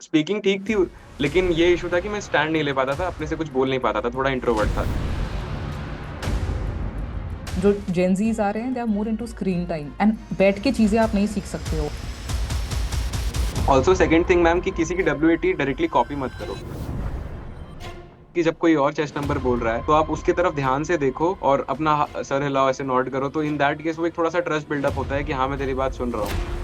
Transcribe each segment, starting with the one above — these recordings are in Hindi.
स्पीकिंग ठीक थी, लेकिन ये इशू था कि मैं स्टैंड नहीं ले पाता था, अपने से कुछ बोल नहीं पाता था, थोड़ा इंट्रोवर्ट था। जो जेनजीज आ रहे हैं they are more into screen time and बैठ के चीज़ें आप नहीं सीख सकते हो। ऑल्सो सेकेंड थिंग मैम, कि किसी की WAT डायरेक्टली कॉपी मत करो। कि जब कोई और चेस्ट नंबर बोल रहा है तो आप उसके तरफ ध्यान से देखो और अपना सर हिलाओ, ऐसे नॉट करो, तो इन दैट केस वो एक थोड़ा सा ट्रस्ट बिल्डअप होता है कि हाँ मैं तेरी बात सुन रहा हूँ।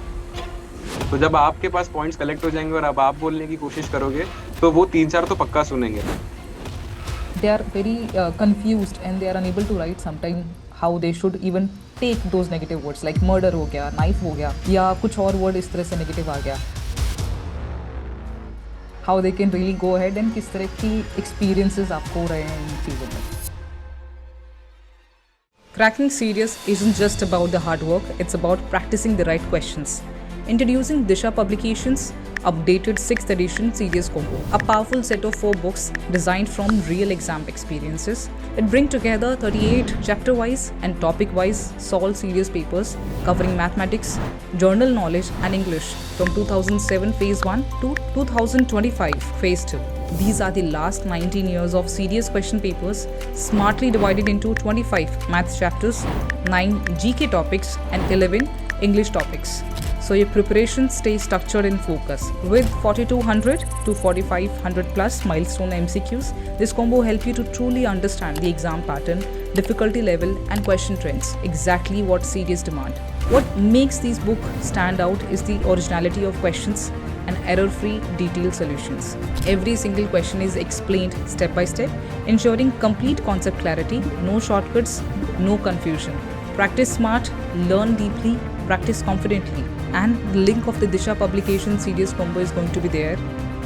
तो जब आपके पास पॉइंट्स कलेक्ट हो जाएंगे और अब आप बोलने की कोशिश करोगे, तो वो तीन चार तो पक्का सुनेंगे। They are very confused and they are unable to write sometime how they should even take those negative words like murder हो गया, knife हो गया या कुछ और word इस तरह से negative आ गया. How they can really go ahead and किस तरह की experiences आपको हो रहे हैं इन चीज़ों में. Cracking Serious isn't just about the hard work, it's about practicing the right questions. Introducing Disha Publications' updated 6th edition Serious Combo, a powerful set of 4 books designed from real exam experiences. It brings together 38 chapter wise and topic wise solved serious papers covering mathematics, journal knowledge, and English from 2007 Phase 1 to 2025 Phase 2. These are the last 19 years of serious question papers, smartly divided into 25 maths chapters, 9 GK topics, and 11 English topics. So your preparation stays structured and focused. With 4200 to 4500 plus milestone MCQs, this combo will help you to truly understand the exam pattern, difficulty level, and question trends, exactly what serious demand. What makes these books stand out is the originality of questions and error-free detailed solutions. Every single question is explained step by step, ensuring complete concept clarity, no shortcuts, no confusion. Practice smart, learn deeply, practice confidently. And the link of the Disha publication series combo is going to be there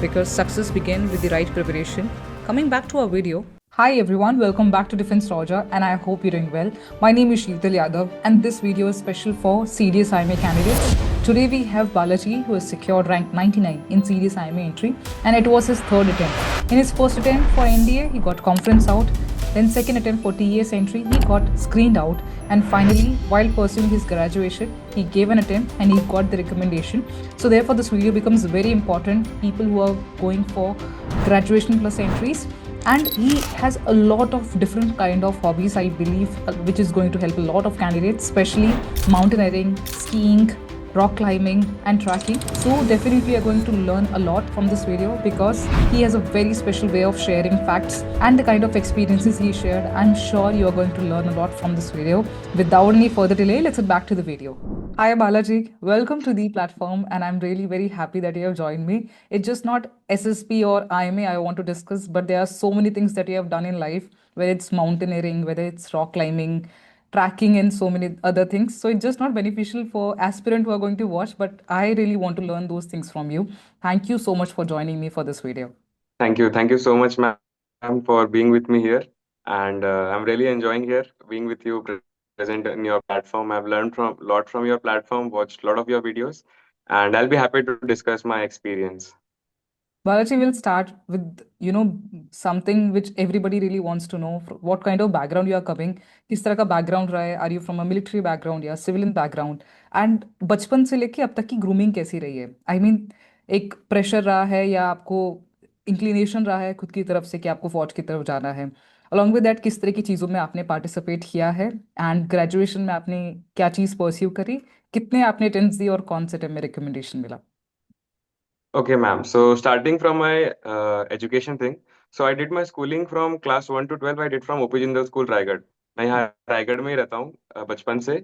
because success begins with the right preparation. Coming back to our video. Hi everyone, welcome back to Defense Roger and I hope you're doing well. My name is Sheetal Yadav and this video is special for serious IMA candidates. Today we have Balaji who has secured rank 99 in serious IMA entry and it was his third attempt. In his first attempt for NDA, he got conference out. Then second attempt for TES entry, he got screened out. And finally, while pursuing his graduation, he gave an attempt and he got the recommendation. So therefore, this video becomes very important. People who are going for graduation plus entries, and he has a lot of different kind of hobbies, I believe, which is going to help a lot of candidates, especially mountaineering, skiing, rock climbing and trekking. So definitely you're going to learn a lot from this video because he has a very special way of sharing facts and the kind of experiences he shared. I'm sure you're going to learn a lot from this video. Without any further delay, let's get back to the video. Hi Balaji, welcome to the platform and I'm really very happy that you have joined me. It's just not SSP or IMA I want to discuss, but there are so many things that you have done in life, whether it's mountaineering, whether it's rock climbing, tracking and so many other things. So it's just not beneficial for aspirant who are going to watch, but I really want to learn those things from you. Thank you so much for joining me for this video. Thank you so much, ma'am, for being with me here, and I'm really enjoying here being with you, present in your platform. I've learned from lot from your platform, watched a lot of your videos, and I'll be happy to discuss my experience. Balaji will start with, something which everybody really wants to know. What kind of background you are coming? किस तरह का background रहा है? Are you from a military background या civilian background? And बचपन से लेके अब तक की grooming कैसी रही है? I mean, एक pressure रहा है या आपको inclination रहा है खुद की तरफ से कि आपको फौज की तरफ जाना है? Along with that, किस तरह की चीज़ों में आपने participate किया है? And graduation में आपने क्या चीज़ pursue करी? कितने आपने attempts दी और कौन से time में recommendation मिला? Okay, ma'am. So starting from my education thing, so I did my schooling from class 1 to 12. I did from OP Jindal School, Raigarh. मैं यहाँ रायगढ़ में ही रहता हूँ बचपन से.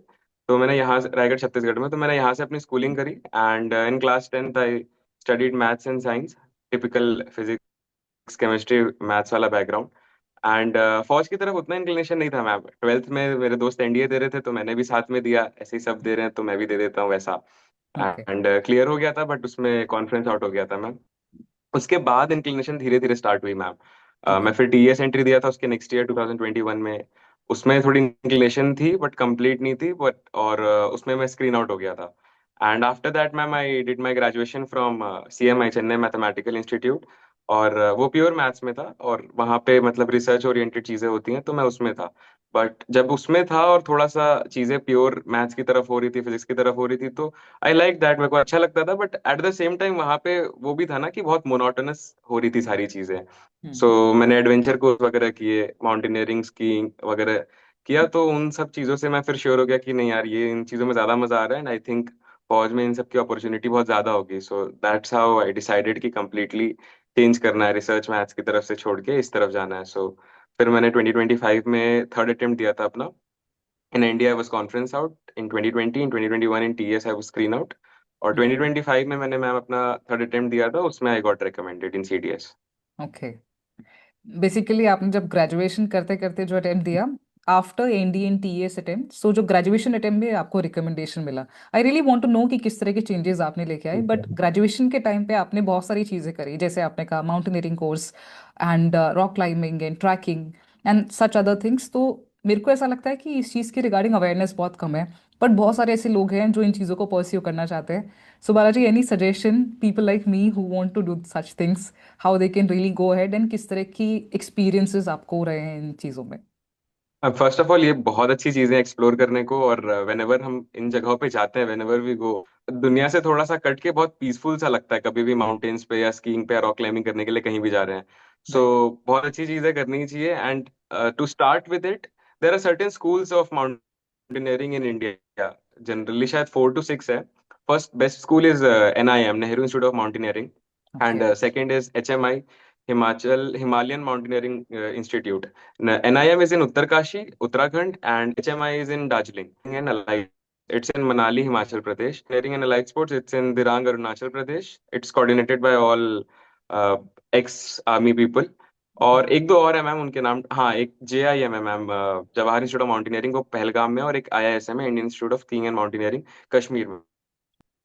तो मैंने यहाँ रायगढ़ छत्तीसगढ़ में, तो मैंने यहाँ से अपनी स्कूलिंग करी. And in class 10th I studied maths and science, typical physics chemistry maths वाला बैकग्राउंड. एंड फौज की तरफ उतना इंक्लिनेशन नहीं था मैम. 12th में मेरे दोस्त NDA दे रहे थे, तो मैंने भी साथ में दिया. ऐसे ही सब दे रहे हैं तो मैं भी दे देता हूँ वैसा. Okay. एंड क्लियर हो गया था, बट उसमें कॉन्फ्रेंस आउट हो गया था मैम. उसके बाद इंक्लिनेशन धीरे धीरे स्टार्ट हुई मैम. मैं Okay. फिर TES एंट्री दिया था उसके नेक्स्ट ईयर 2021 में. उसमें थोड़ी इंक्लिनेशन थी बट कंप्लीट नहीं थी, बट और उसमें मैं स्क्रीन आउट हो गया था. And after that ma'am I did my graduation from CMI, Chennai mathematical institute. और वो प्योर मैथ्स में था, और वहाँ पे मतलब रिसर्च ओरिएंटेड चीजें होती हैं, तो मैं उसमें था। बट जब उसमें था और थोड़ा सा चीजें प्योर मैथ्स की तरफ हो रही थी, फिजिक्स की तरफ हो रही थी, तो आई लाइक दैट, मेरे को अच्छा लगता था। But at the same time वहाँ पे वो भी था ना कि बहुत मोनोटोनस हो रही थी सारी चीजें। हम्म। सो मैंने एडवेंचर कोर्स वगैरह किए, माउंटेनियरिंग, स्कीइंग वगैरह किया, तो उन सब चीज़ों से मैं फिर श्योर हो गया कि नहीं यार, ये इन चीज़ों में ज़्यादा मज़ा आ रहा है, एंड आई थिंक फौज में इन सब की अपॉर्चुनिटी बहुत ज़्यादा होगी। सो दैट्स हाउ आई डिसाइडेड कि कम्प्लीटली चेंज करना है, रिसर्च मैथ्स की तरफ से छोड़ के इस तरफ जाना है। सो फिर मैंने 2025 में थर्ड अटेम्प्ट दिया था अपना। In India I was conference out, in 2020, in 2021 in TES I was screen out, और 2025 में मैंने मैम अपना थर्ड अटेम्प्ट दिया था, उसमें I got recommended in CDS. Okay. Basically आपने जब ग्रेजुएशन करते करते जो अटेम्प्ट दिया, after Indian TES attempt, so जो ग्रेजुएशन अटेम्प्ट में आपको रिकमेंडेशन मिला, I really want to know कि किस तरह के चेंजेस आपने लेके आए। बट ग्रेजुएशन के टाइम पे आपने बहुत सारी चीज़ें करी, जैसे आपने कहा mountaineering course and rock climbing and trekking and such other things. तो मेरे को ऐसा लगता है कि इस चीज़ के रिगार्डिंग अवेयरनेस बहुत कम है, बट बहुत सारे ऐसे लोग हैं जो इन चीज़ों को परस्यू करना चाहते हैं। So Balaji, any suggestion people like me who want to do such things, how they can really go ahead, and किस तरह की एक्सपीरियंसेस आपको हो रहे हैं इन चीज़ों में? अब फर्स्ट ऑफ ऑल ये बहुत अच्छी चीजें एक्सप्लोर करने को, और वेनेवर हम इन जगहों पे जाते हैं, वेनेवर वी गो, दुनिया से थोड़ा सा कट के बहुत पीसफुल सा लगता है, कभी भी माउंटेन्स पे या स्कीइंग पे या रॉक क्लाइंबिंग करने के लिए कहीं भी जा रहे हैं। So right. बहुत अच्छी चीजें करनी चाहिए। And to start with it, there are certain schools of mountaineering in India, generally शायद 4 to 6 है। First best school is NIM, Nehru institute of mountaineering, okay. And second is HMI, Himalayan mountaineering institute. NIM is in Uttarkashi, Uttarakhand, and HMI is in Darjeeling and Allied. It's in Manali, Himachal Pradesh. Engineering and Allied Sports, it's in Dirang, Arunachal Pradesh. It's coordinated by all ex-army people. और एक दो और है मैम, उनके नाम, हाँ, एक JIM है ma'am, Jawahar institute of mountaineering, वो पहलगाम में, और एक IISM है, Indian institute of skiing and mountaineering, Kashmir में।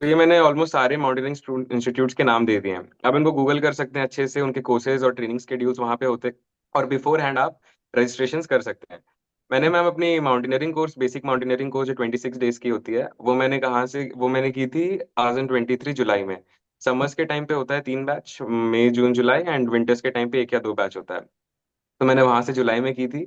तो ये मैंने ऑलमोस्ट सारे माउंटेनियरिंग इंस्टीट्यूट्स के नाम दे दिए हैं। आप इनको गूगल कर सकते हैं अच्छे से, उनके कोर्सेज और ट्रेनिंग शेड्यूल्स वहाँ पे होते हैं, और बिफोर हैंड आप रजिस्ट्रेशन कर सकते हैं। मैंने मैम अपनी mountaineering course, basic mountaineering course जो 26 डेज की होती है, वो मैंने की थी 2023 जुलाई में। समर्स के टाइम पे होता है 3 batch, May June July, and winters के टाइम पे 1 या 2 बैच होता है। तो मैंने वहां से जुलाई में की थी,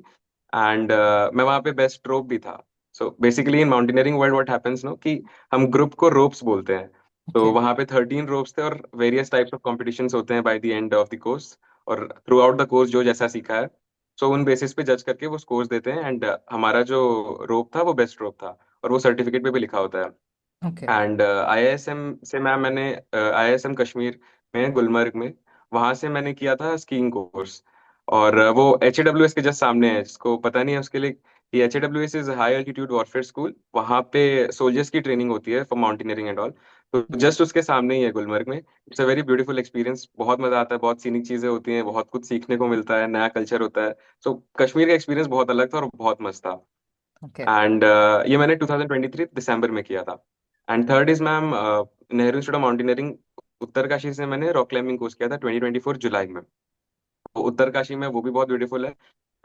एंड मैं वहाँ पे बेस्ट रोप भी था। So basically in mountaineering world what happens know, कि हम ग्रुप को रोप्स बोलते हैं। तो ओके। वहाँ पे 13 रोप्स थे, और वेरियस टाइप्स ऑफ कॉम्पिटिशन्स होते हैं by the end of the course, और थ्रू आउट द कोर्स जो जैसा सीखा है, सो उन बेसिस पे जज करके वो स्कोर्स देते हैं। एंड हमारा जो रोप था वो बेस्ट रोप था, और वो सर्टिफिकेट पे भी लिखा होता है। ओके। एंड IISM से मैम मैंने IISM कश्मीर में, गुलमर्ग में, वहां से मैंने किया था स्कीइंग कोर्स। और वो HAWS के जस्ट सामने है, जिसको पता नहीं है उसके लिए, कि HAWS is high altitude warfare school, वहां पे सोल्जर्स की ट्रेनिंग होती है फॉर माउंटेनियरिंग एंड ऑल। तो जस्ट उसके सामने ही है गुलमर्ग में। It's a very beautiful experience, बहुत मजा आता है, बहुत सीनिक चीजें होती हैं, बहुत कुछ सीखने को मिलता है, नया कल्चर होता है। सो कश्मीर का एक्सपीरियंस बहुत अलग था और बहुत मस्त था। ओके। एंड ये मैंने 2023 दिसंबर में किया था। And third is ma'am Nehru institute of mountaineering, Uttarkashi से मैंने रॉक क्लाइंबिंग कोर्स किया था 2024 जुलाई में। तो उत्तरकाशी में वो भी बहुत ब्यूटीफुल है।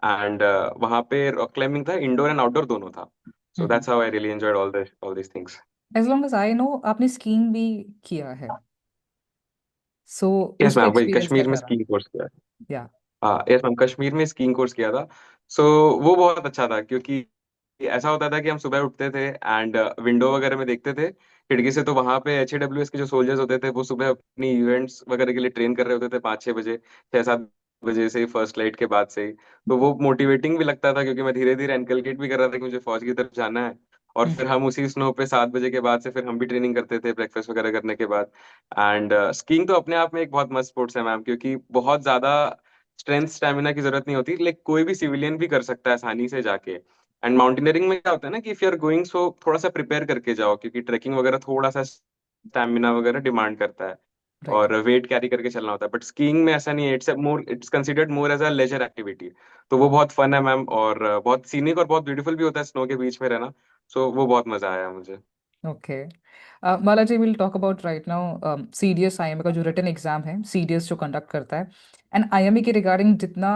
एंड वहाँ पे रॉक क्लाइंबिंग था, इंडोर एंड आउटडोर दोनों था। So that's how I really enjoyed all this things. As long as I know, आपने स्कीइंग भी किया है, सो यस उसका मैम, वही एक्सपीरियंस कश्मीर में कैसा रहा? स्कीइंग कोर्स किया। या। हाँ यस मैम, कश्मीर में स्कीइंग कोर्स किया था। सो वो बहुत अच्छा था, क्योंकि ऐसा होता था कि हम सुबह उठते थे, एंड विंडो वगैरह में देखते थे खिड़की से, तो वहां पे HAWS के जो सोल्जर्स होते थे वो सुबह अपनी इवेंट्स वगैरह के लिए ट्रेन कर रहे होते थे, 5-6 बजे, 6-7 बजे से, फर्स्ट लाइट के बाद से ही। तो वो मोटिवेटिंग भी लगता था, क्योंकि मैं धीरे धीरे इनकलकेट भी कर रहा था कि मुझे फौज की तरफ जाना है। और फिर हम उसी स्नो पे 7 बजे के बाद से फिर हम भी ट्रेनिंग करते थे, ब्रेकफास्ट वगैरह करने के बाद। एंड स्कीइंग तो अपने आप में एक बहुत मस्त स्पोर्ट्स है मैम, क्योंकि बहुत ज्यादा स्ट्रेंथ स्टेमिना की जरूरत नहीं होती, लाइक कोई भी सिविलियन भी कर सकता है आसानी से जाके। एंड माउंटेनियरिंग में क्या होता है ना, कि इफ यू आर गोइंग, सो थोड़ा सा प्रिपेयर करके जाओ, क्योंकि ट्रैकिंग वगैरह थोड़ा सा स्टेमिना वगैरह डिमांड करता है, राइट। और वेट कैरी करके चलना होता है। बट स्कीइंग में ऐसा नहीं है, it's considered more as a leisure activity. तो वो बहुत फन है मैम, और बहुत सीनिक और बहुत ब्यूटीफुल भी होता है स्नो के बीच में रहना। सो वो बहुत मजा आया मुझे। Okay. Balaji, will talk about right now CDS IMA का जो रिटन एग्जाम है, सीडीएस जो कंडक्ट करता है, एंड आईएमए के रिगार्डिंग जितना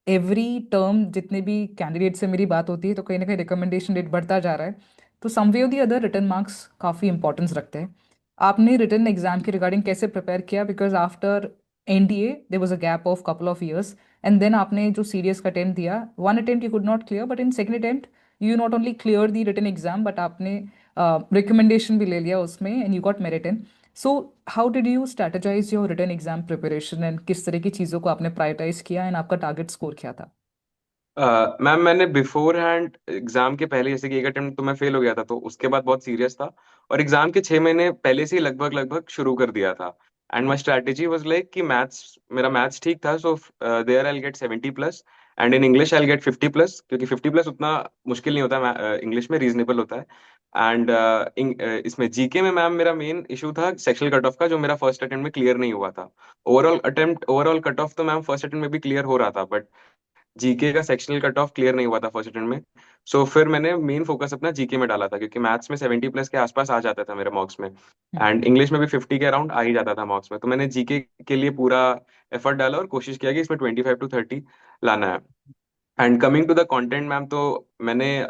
एवरी टर्म जितने भी कैंडिडेट से मेरी बात होती है, तो कहीं ना कहीं रिकमेंडेशन रेट बढ़ता जा रहा है। तो सम वे और दी अदर रिटन मार्क्स काफ़ी इंपॉर्टेंस रखते हैं। आपने रिटन एग्जाम के रिगार्डिंग कैसे प्रिपेयर किया? Because after NDA there was a gap of couple of years, and then आपने जो सीडीएस का अटेम्प्ट दिया, one attempt you could not clear, but in second attempt you not only clear the written exam, but आपने रिकमेंडेशन भी ले लिया उसमें and you got merit in. So how did you strategise your written exam preparation and किस तरह की चीज़ों को आपने प्रायोरिटाइज किया एंड आपका टारगेट स्कोर क्या था? मैम मैंने बिफोर हैंड एग्जाम के पहले, जैसे कि एक अटेम्प्ट तो मैं फेल हो गया था, तो उसके बाद बहुत सीरियस था, और एग्जाम के 6 महीने पहले से ही लगभग लगभग शुरू कर दिया था. And my strategy was like कि मैथ्स, मेरा मैथ्स ठीक था, so there I get 70+, and in English I get 50+, क्योंकि 50+ उतना मुश्किल नहीं होता, इंग्लिश में रीजनेबल होता है. एंड इसमें जीके में मैम मेरा मेन इशू था सेक्शनल कट ऑफ का, जो मेरा फर्स्ट अटेम्प्ट में क्लियर नहीं हुआ था. ओवरऑल कट ऑफ तो मैम फर्स्ट अटेम्प्ट में भी क्लियर हो रहा था, बट जीके का सेक्शनल कट ऑफ क्लियर नहीं हुआ था फर्स्ट अटेम्प्ट में. सो फिर मैंने मेन फोकस अपना जीके में डाला था, क्योंकि मैथ्स में 70+ के आसपास आ जाता था मेरे मार्क्स में, एंड इंग्लिश में भी 50 के अराउंड आ ही जाता था मार्क्स में. तो मैंने जीके के लिए पूरा एफर्ट डाला और कोशिश किया कि इसमें 25 to 30 लाना है. And coming to the content ma'am, तो मैंने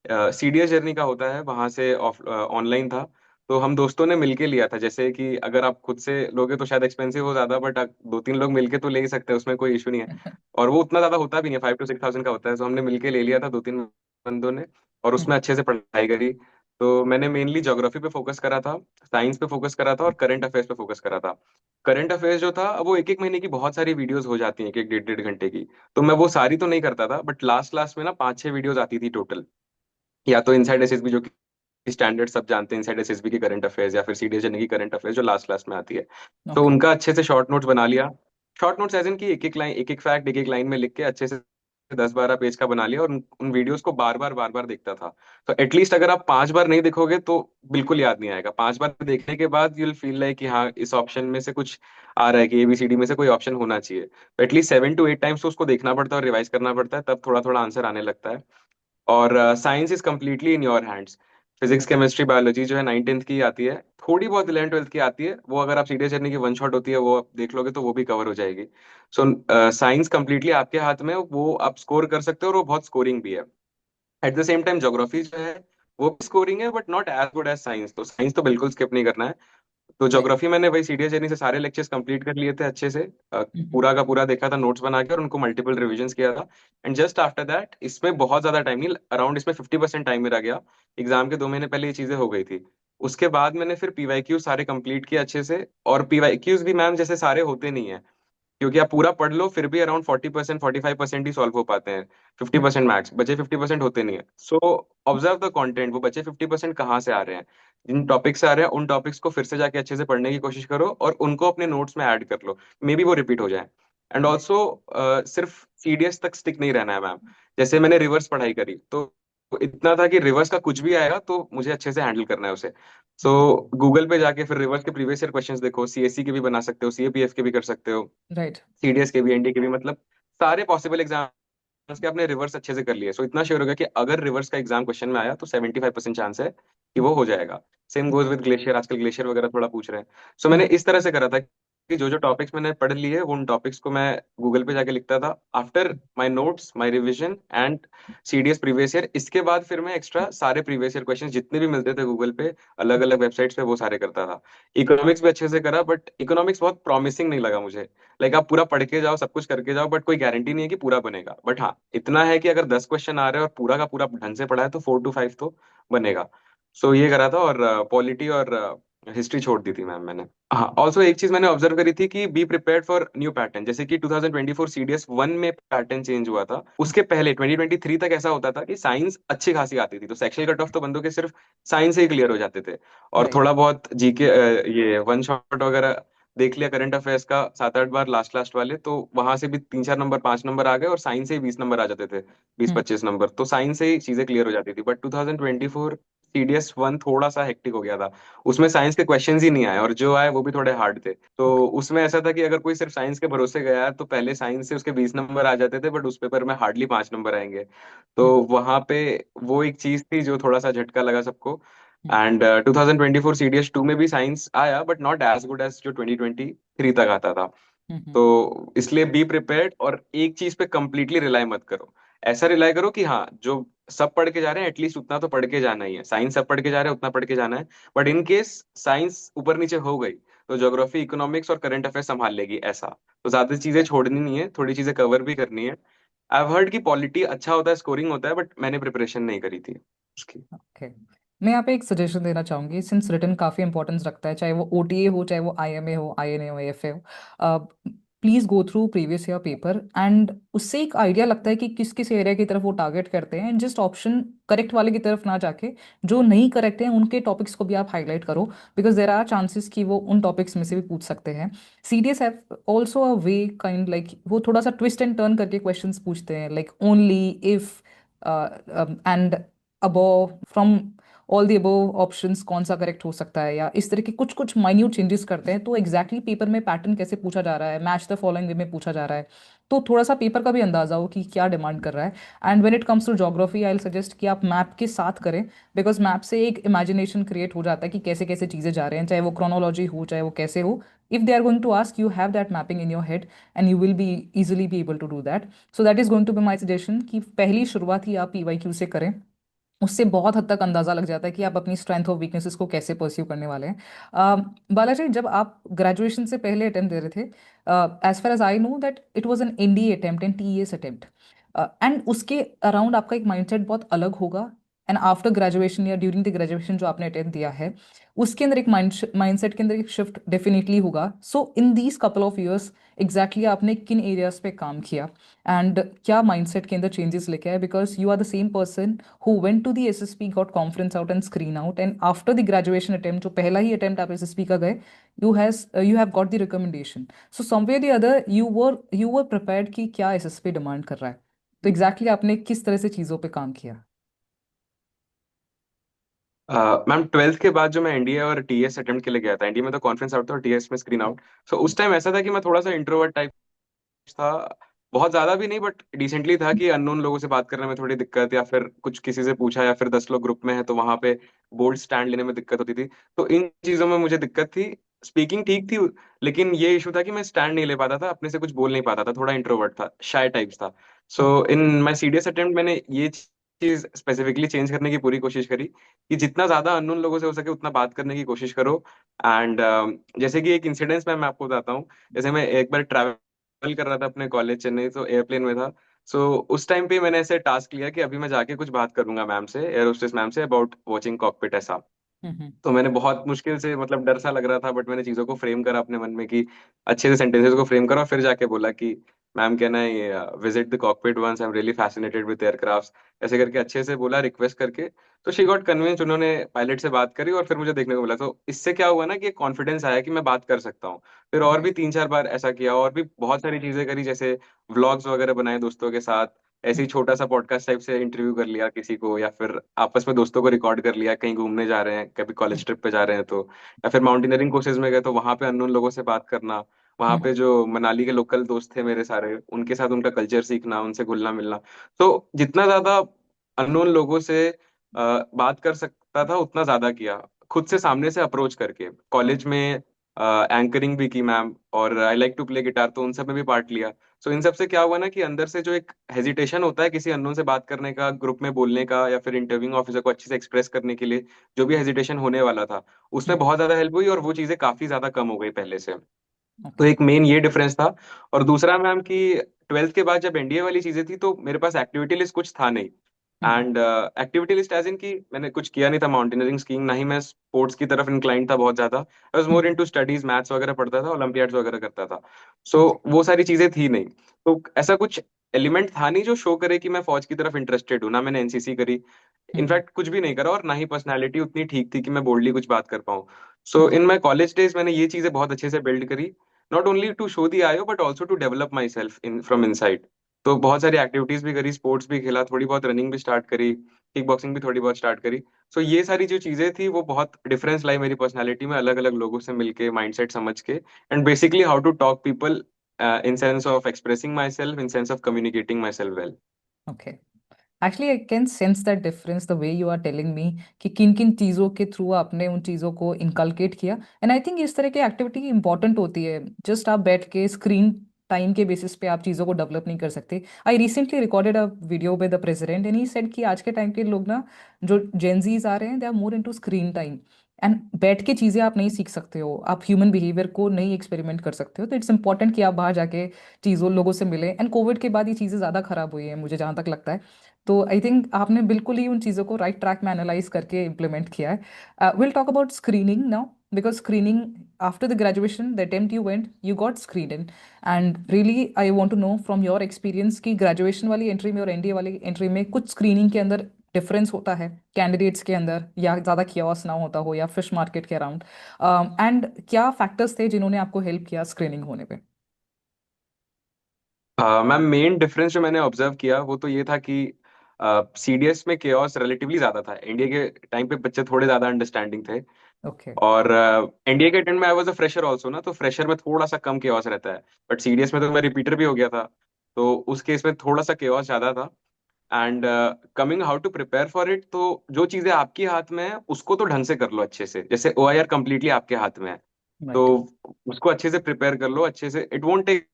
सीडीएस जर्नी का होता है, वहां से ऑनलाइन था. तो हम दोस्तों ने मिलके लिया था, जैसे कि अगर आप खुद से लोगे तो शायद एक्सपेंसिव हो ज्यादा, बट 2-3 लोग मिलके तो ले ही सकते हैं, उसमें कोई इशू नहीं है. और वो उतना ज्यादा होता भी नहीं है, 5 to 6 thousand का होता है. तो हमने मिलके ले लिया था 2-3 बंदों ने, और उसमें अच्छे से पढ़ाई करी. तो मैंने मेनली ज्योग्राफी पे फोकस करा था, साइंस पे फोकस करा था, और करंट अफेयर्स पे फोकस करा था. करंट अफेयर्स जो था, वो एक एक महीने की बहुत सारी वीडियोस हो जाती हैं, एक एक 1.5-1.5 घंटे की. तो मैं वो सारी तो नहीं करता था, बट लास्ट लास्ट में ना 5-6 वीडियोस आती थी टोटल. या तो इनसाइड एसएसबी, जो कि स्टैंडर्ड सब जानते हैं, इनसाइड एसएसबी की करंट अफेयर्स, या फिर सीडीएस जनरल की करंट अफेयर्स जो लास्ट लास्ट में आती है. तो ओके. उनका अच्छे से शॉर्ट नोट्स बना लिया. शॉर्ट नोट्स एज इन की एक एक लाइन, एक एक फैक्ट एक एक लाइन में लिख के अच्छे से 10-12 पेज का बना लिया, और उन वीडियोस को बार बार देखता था. तो एटलीस्ट अगर आप 5 बार नहीं देखोगे तो बिल्कुल याद नहीं आएगा. 5 बार देखने के बाद यू विल फील लाइक कि हाँ, इस ऑप्शन में से कुछ आ रहा है, कि एबीसीडी में से कोई ऑप्शन होना चाहिए. तो एटलीस्ट 7 to 8 टाइम्स तो उसको देखना पड़ता है और रिवाइज करना पड़ता है, तब थोड़ा थोड़ा आंसर आने लगता है. और science is completely in your hands. Physics chemistry biology जो है 9th-10th की आती है, थोड़ी बहुत 11th-12th की आती है, वो अगर आप सीडीएस जर्नी की वन शॉट होती है वो आप देख लोगे तो वो भी कवर हो जाएगी. सो साइंस कम्प्लीटली आपके हाथ में है, वो आप स्कोर कर सकते हो, और वो बहुत स्कोरिंग भी है. At the same time geography जो है, वो भी स्कोरिंग है, but not as good as science. तो साइंस तो बिल्कुल स्किप नहीं करना है. तो राइट. ज्योग्राफी मैंने वही सीडीएस जर्नी से सारे लेक्चर्स कंप्लीट कर लिए थे अच्छे से, पूरा का पूरा देखा था नोट्स बना के, और उनको मल्टीपल रिविजन्स किया था. एंड जस्ट आफ्टर दैट, इसमें बहुत ज्यादा टाइम नहीं, अराउंड इसमें 50% टाइम मेरा गया. एग्जाम के 2 महीने पहले ये चीजें हो गई थी. उसके बाद मैंने फिर पीवाईक्यू सारे कंप्लीट किए अच्छे से. और पीवाईक्यूज भी मैम जैसे सारे होते नहीं है, क्योंकि आप पूरा पढ़ लो फिर भी अराउंड 40% 45% ही सॉल्व हो पाते हैं. 50% मैक्स, बचे 50% होते नहीं है. सो ऑब्जर्व द कंटेंट, वो बचे 50% कहाँ से आ रहे हैं, जिन टॉपिक से आ रहे हैं उन टॉपिक्स को फिर से जाके अच्छे से पढ़ने की कोशिश करो, और उनको अपने नोट्स में ऐड कर लो, मे बी वो रिपीट हो जाए. And right. ऑल्सो सिर्फ सीडीएस तक स्टिक नहीं रहना है मैम. जैसे मैंने रिवर्स पढ़ाई करी, तो इतना था कि रिवर्स का कुछ भी आएगा तो मुझे अच्छे से हैंडल करना है उसे. सो गूगल पे जाके फिर रिवर्स के प्रीवियस ईयर क्वेश्चंस देखो, सीएससी के भी बना सकते हो, सीएपीएफ के भी कर सकते हो, राइट. सीडीएस के भी, एनडीए के भी, मतलब सारे पॉसिबल एग्जाम्स के आपने रिवर्स अच्छे से कर लिए. सो इतना श्योर हो गया कि अगर रिवर्स का एग्जाम क्वेश्चन में आया तो 75% चांस है कि वो हो जाएगा. सेम गोज विद ग्लेशियर, आजकल ग्लेशियर वगैरह थोड़ा पूछ रहे हैं. सो मैंने इस तरह से करा था कि जो जो टॉपिक्स मैंने पढ़ लिए उन टॉपिक्स को मैं गूगल पे जाके लिखता था, after my notes my revision and CDS previous year. इसके बाद फिर मैं एक्स्ट्रा सारे प्रीवियस ईयर क्वेश्चन जितने भी मिलते थे गूगल पे, अलग अलग वेबसाइट्स पे, वो सारे करता था. इकोनॉमिक्स भी अच्छे से करा, बट इकोनॉमिक्स बहुत प्रॉमिसिंग नहीं लगा मुझे. लाइक आप पूरा पढ़ के जाओ, सब कुछ करके जाओ, बट कोई गारंटी नहीं है कि पूरा बनेगा. बट हाँ, इतना है कि अगर 10 क्वेश्चन आ रहे हैं और पूरा का पूरा ढंग से पढ़ा है तो 4 to 5 तो बनेगा. सो ये करा था. और पॉलिटी और हिस्ट्री छोड़ दी थी मैम मैंने. हाँ, ऑल्सो एक चीज मैंने ऑब्जर्व करी थी कि be prepared for new pattern. जैसे कि 2024 सीडीएस 1 में पैटर्न चेंज हुआ था, उसके पहले 2023 तक ऐसा होता था कि साइंस अच्छी खासी आती थी, तो सेक्शनल कट ऑफ तो बंदों के सिर्फ साइंस से ही क्लियर हो जाते थे. और राइट. थोड़ा बहुत जीके, ये वन शॉट वगैरह देख लिया करंट अफेयर्स का 7-8 बार, लास्ट लास्ट वाले, तो वहां से भी 3-4 नंबर 5 नंबर आ गए, और साइंस से ही 20 नंबर आ जाते थे, 20-25 नंबर. तो साइंस से ही चीजें क्लियर हो जाती थी. बट 2024 सीडीएस 1 थोड़ा सा हेक्टिक हो गया था. उसमें साइंस के क्वेश्चंस ही नहीं आए, और जो आए वो भी थोड़े हार्ड थे. तो ओके. उसमें ऐसा था कि अगर कोई सिर्फ साइंस के भरोसे गया है, तो पहले साइंस से उसके 20 नंबर आ जाते थे, बट उस पेपर में हार्डली 5 नंबर आएंगे. तो वहां पे वो एक चीज थी जो थोड़ा सा झटका लगा सबको. एंड 2024 सीडीएस 2 में भी साइंस आया, but not as good as जो 2023 तक आता था. तो इसलिए बी प्रिपेयर्ड, और एक चीज पे कंप्लीटली रिलाई मत करो. ऐसा रिलाई करो कि हाँ, जो सब पढ़ के जा रहे हैं एटलीस्ट उतना तो पढ़ के जाना ही है. साइंस सब पढ़ के जा रहे हैं, उतना पढ़ के जाना है. बट इन केस साइंस ऊपर नीचे हो गई, तो ज्योग्राफी इकोनॉमिक्स और करंट अफेयर्स संभाल लेगी ऐसा। तो ज्यादा चीजें छोड़नी नहीं है, थोड़ी चीजें कवर भी करनी है। आई हर्ड कि पॉलिटी अच्छा होता है, स्कोरिंग होता है, बट मैंने प्रिपरेशन नहीं करी थी उसकी। ओके, मैं यहाँ पे एक सजेशन देना चाहूंगी, सिंस रिटन काफ़ी इंपॉर्टेंस रखता है, चाहे वो ओटीए हो, चाहे वो आईएमए हो, आईएनए हो, एफए हो। Please go through previous year paper, and उससे एक आइडिया लगता है कि किस किस एरिया की तरफ वो टारगेट करते हैं, एंड जस्ट ऑप्शन करेक्ट वाले की तरफ ना जाके जो नहीं करेक्ट हैं उनके टॉपिक्स को भी आप हाईलाइट करो, बिकॉज देर आर चांसेस कि वो उन टॉपिक्स में से भी पूछ सकते हैं। CDS have also a way kind like, वो थोड़ा सा ट्विस्ट एंड टर्न करके क्वेश्चंस पूछते हैं, like only if and above from all the above options कौन सा करेक्ट हो सकता है, या इस तरह के कुछ कुछ माइन्यूट चेंजेस करते हैं, तो एग्जैक्टली पेपर में पैटर्न कैसे पूछा जा रहा है, मैच द फॉलोइंग वे में पूछा जा रहा है, तो थोड़ा सा पेपर का भी अंदाजा हो कि क्या डिमांड कर रहा है। And when it comes to geography, I suggest कि आप मैप के साथ करें, बिकॉज मैप से एक इमेजिनेशन क्रिएट हो जाता है कि कैसे कैसे चीज़ें जा रहे हैं, चाहे वो क्रोनोलॉजी हो, चाहे वो कैसे हो। If they are going to ask, you have that mapping in your head, and you will be easily be able to do that. So that is going to be my suggestion कि पहली शुरुआत ही आप पीवाईक्यू से करें। उससे बहुत हद तक अंदाजा लग जाता है कि आप अपनी स्ट्रेंथ और वीकनेसेस को कैसे परस्यू करने वाले हैं। बालाजी, जब आप ग्रेजुएशन से पहले अटेम्प्ट दे रहे थे, as far as I know that it was an NDA attempt and TS attempt, and उसके अराउंड आपका एक माइंडसेट बहुत अलग होगा, एंड आफ्टर ग्रेजुएशन या ड्यूरिंग द ग्रेजुएशन जो आपने अटेम्प्ट दिया है, उसके अंदर एक माइंडसेट के अंदर एक शिफ्ट डेफिनेटली होगा। So in these couple of years exactly आपने किन एरियाज पे काम किया, एंड क्या माइंडसेट के अंदर चेंजेस लेके आए, because you are the same person who went to the SSP, got conference out and screen out, and after the graduation attempt, जो पहला ही attempt आप SSP का गए, you have got the recommendation. So somewhere the other you were prepared कि क्या SSP डिमांड कर रहा है, तो एग्जैक्टली आपने किस तरह से चीज़ों पे काम किया। मैम, ट्वेल्थ के बाद जो मैं एनडीए और टीएस अटेम्प्ट के लिए गया था, एनडीए में तो कॉन्फ्रेंस आउट था और टीएस में स्क्रीन आउट। सो उस टाइम ऐसा था कि मैं थोड़ा सा इंट्रोवर्ट टाइप था। बहुत ज्यादा भी नहीं, बट डिसेंटली था कि अननोन लोगों से बात करने में थोड़ी दिक्कत, या फिर कुछ किसी से पूछा, या फिर 10 लोग ग्रुप में है तो वहां पे बोल्ड स्टैंड लेने में दिक्कत होती थी। तो इन चीजों में मुझे दिक्कत थी। स्पीकिंग ठीक थी, लेकिन ये इशू था कि मैं स्टैंड नहीं ले पाता था, अपने से कुछ बोल नहीं पाता था, थोड़ा इंट्रोवर्ट था, शाय टाइप्स था। सो इन माई सीडीएस अटेम्प्ट मैंने ये चीज स्पेसिफिकली चेंज करने की पूरी कोशिश करी कि जितना ज्यादा अननोन लोगों से हो सके उतना बात करने की कोशिश करो। एंड जैसे कि एक इंसिडेंस मैं आपको बताता हूँ। जैसे मैं एक बार ट्रैवल कर रहा था अपने कॉलेज चेन्नई, तो एयरप्लेन में था। सो उस टाइम पे मैंने ऐसे टास्क लिया कि अभी मैं जाके कुछ बात करूंगा मैम से, एयर होस्टेस मैम से, अबाउट वॉचिंग कॉकपिट ऐसा। हम्म। तो मैंने बहुत मुश्किल से, मतलब डर सा लग रहा था, बट मैंने चीजों को फ्रेम करा अपने मन में कि अच्छे से सेंटेंसेस को फ्रेम करा, और फिर जाके बोला कि ma'am, can I visit the cockpit once, I am really fascinated with aircraft, ऐसे करके अच्छे से बोला, रिक्वेस्ट करके। तो शी गॉट कन्विंस्ड, उन्होंने पायलट से बात करी और फिर मुझे देखने को मिला। तो इससे क्या हुआ ना कि कॉन्फिडेंस आया कि मैं बात कर सकता हूँ। फिर और भी 3-4 बार ऐसा किया, और भी बहुत सारी चीजें करी, जैसे व्लॉग्स वगैरह बनाए दोस्तों के साथ, ऐसे ही छोटा सा पॉडकास्ट टाइप से इंटरव्यू कर लिया किसी को, या फिर आपस में दोस्तों को रिकॉर्ड कर लिया, कहीं घूमने जा रहे हैं, कभी कॉलेज ट्रिप पे जा रहे हैं तो, या फिर माउंटेनियरिंग कोर्सेज में गए तो वहां पे अननोन लोगों से बात करना। वहां पे जो मनाली के लोकल दोस्त थे मेरे सारे, उनके साथ उनका कल्चर सीखना, उनसे घुलना मिलना। तो जितना ज्यादा अननोन लोगों से बात कर सकता था उतना ज्यादा किया, खुद से सामने से अप्रोच करके। कॉलेज में एंकरिंग भी की मैम, और I like to play guitar, तो उन सब में भी पार्ट लिया। सो इन सब से क्या हुआ ना कि अंदर से जो एक हेजिटेशन होता है किसी अननोन से बात करने का, ग्रुप में बोलने का, या फिर इंटरव्यूइंग ऑफिसर को अच्छे से एक्सप्रेस करने के लिए जो भी हेजिटेशन होने वाला था, उसमें बहुत ज्यादा हेल्प हुई, और वो चीजें काफी ज्यादा कम हो गई पहले से। तो ओके। एक मेन ये डिफरेंस था। और दूसरा मैम कि ट्वेल्थ के बाद जब एनडीए वाली चीजें थी तो मेरे पास एक्टिविटी लिस्ट कुछ था नहीं। And activity list as in की मैंने कुछ किया नहीं था, माउंटेनियरिंग स्कीइंग, ना ही मैं स्पोर्ट्स की तरफ इंक्लाइंड था बहुत ज्यादा। I was more into studies, maths वगैरह पढ़ता था, ओलंपियाड्स वगैरह करता था। सो वो सारी चीजें थी नहीं। तो ऐसा कुछ एलिमेंट था नहीं जो शो करे कि मैं फौज की तरफ इंटरेस्टेड हूँ। ना मैंने एनसीसी करी, इनफैक्ट कुछ भी नहीं करा, और ना ही पर्सनैलिटी उतनी ठीक थी कि मैं बोल्डली कुछ बात कर पाऊँ। सो इन माई कॉलेज डेज मैंने ये चीजें बहुत अच्छे से बिल्ड करी, not only to show the IO but also to develop myself in from inside. तो बहुत सारी एक्टिविटीज भी करी, स्पोर्ट्स भी खेला, थोड़ी बहुत रनिंग भी स्टार्ट करी, किक बॉक्सिंग भी थोड़ी बहुत स्टार्ट करी। सो ये सारी जो चीजें थी वो बहुत डिफरेंस लाई मेरी पर्सनैलिटी में, अलग अलग लोगों से मिलके, माइंडसेट समझ के, and basically how to talk people in sense of expressing myself, in sense of communicating myself well. Okay, actually I can sense that difference the way you are telling me कि किन किन चीज़ों के थ्रू आपने उन चीज़ों को इनकलकेट किया, एंड आई थिंक इस तरह की एक्टिविटी इंपॉर्टेंट होती है। जस्ट आप बैठ के स्क्रीन टाइम के बेसिस पे आप चीज़ों को डेवलप नहीं कर सकते। I recently recorded a video with the president, and he said कि आज के टाइम के लोग ना, जो जेनजीज आ रहे हैं, they are more into screen time. And बैठ के चीज़ें आप नहीं सीख सकते हो, आप ह्यूमन बिहेवियर को नहीं एक्सपेरिमेंट कर सकते हो, तो इट्स इंपॉर्टेंट कि आप बाहर जाके चीज़ों लोगों से मिले। एंड कोविड के बाद ये चीज़ें ज़्यादा खराब हुई है मुझे जहाँ तक लगता है। तो आई थिंक आपने बिल्कुल ही उन चीज़ों को राइट ट्रैक में एनालाइज करके इम्प्लीमेंट किया है। Will talk about screening now, because screening after the graduation the attempt you went you got screen in. And really I want to know from your experience कि ग्रेजुएशन वाली एंट्री में और एनडीए वाली एंट्री में कुछ स्क्रीनिंग के अंदर डिफरेंस होता है कैंडिडेट्स के अंदर, या ज़्यादा कियोस ना होता हो, या फिश मार्केट के अराउंड। एंड क्या फैक्टर्स थे जिन्होंने आपको हेल्प किया स्क्रीनिंग होने पे? मैम मेन डिफरेंस जो मैंने ऑब्जर्व किया वो तो ये था कि सीडीएस में केओस रिलेटिवली ज्यादा था। एनडीए के टाइम पे बच्चे थोड़े ज्यादा अंडरस्टैंडिंग थे। ओके। और एनडीए के टाइम में I was a fresher also ना, तो फ्रेशर में थोड़ा सा कम केओस रहता है। बट सीडीएस में तो मैं रिपीटर भी हो गया था, तो उस केस में थोड़ा सा केओस ज्यादा था। And coming how to prepare for it, तो जो चीजें आपके हाथ में है उसको तो ढंग से कर लो अच्छे से। जैसे ओआईआर कंप्लीटली आपके हाथ में है, तो राइट। उसको अच्छे से प्रिपेयर कर लो अच्छे से। It won't take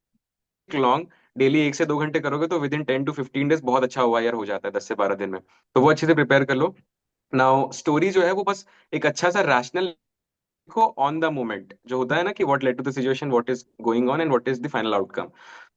long. Daily 1 से 2 घंटे करोगे तो विद इन 10 to 15 डेज बहुत अच्छा ओआईआर हो जाता है, 10 से 12 दिन में। तो वो अच्छे से प्रिपेयर कर लो। नाउ स्टोरी जो है वो बस एक अच्छा सा रैशनल लिखो ऑन द मोमेंट, जो होता है ना कि what led to the situation, what is going on and what is the final outcome.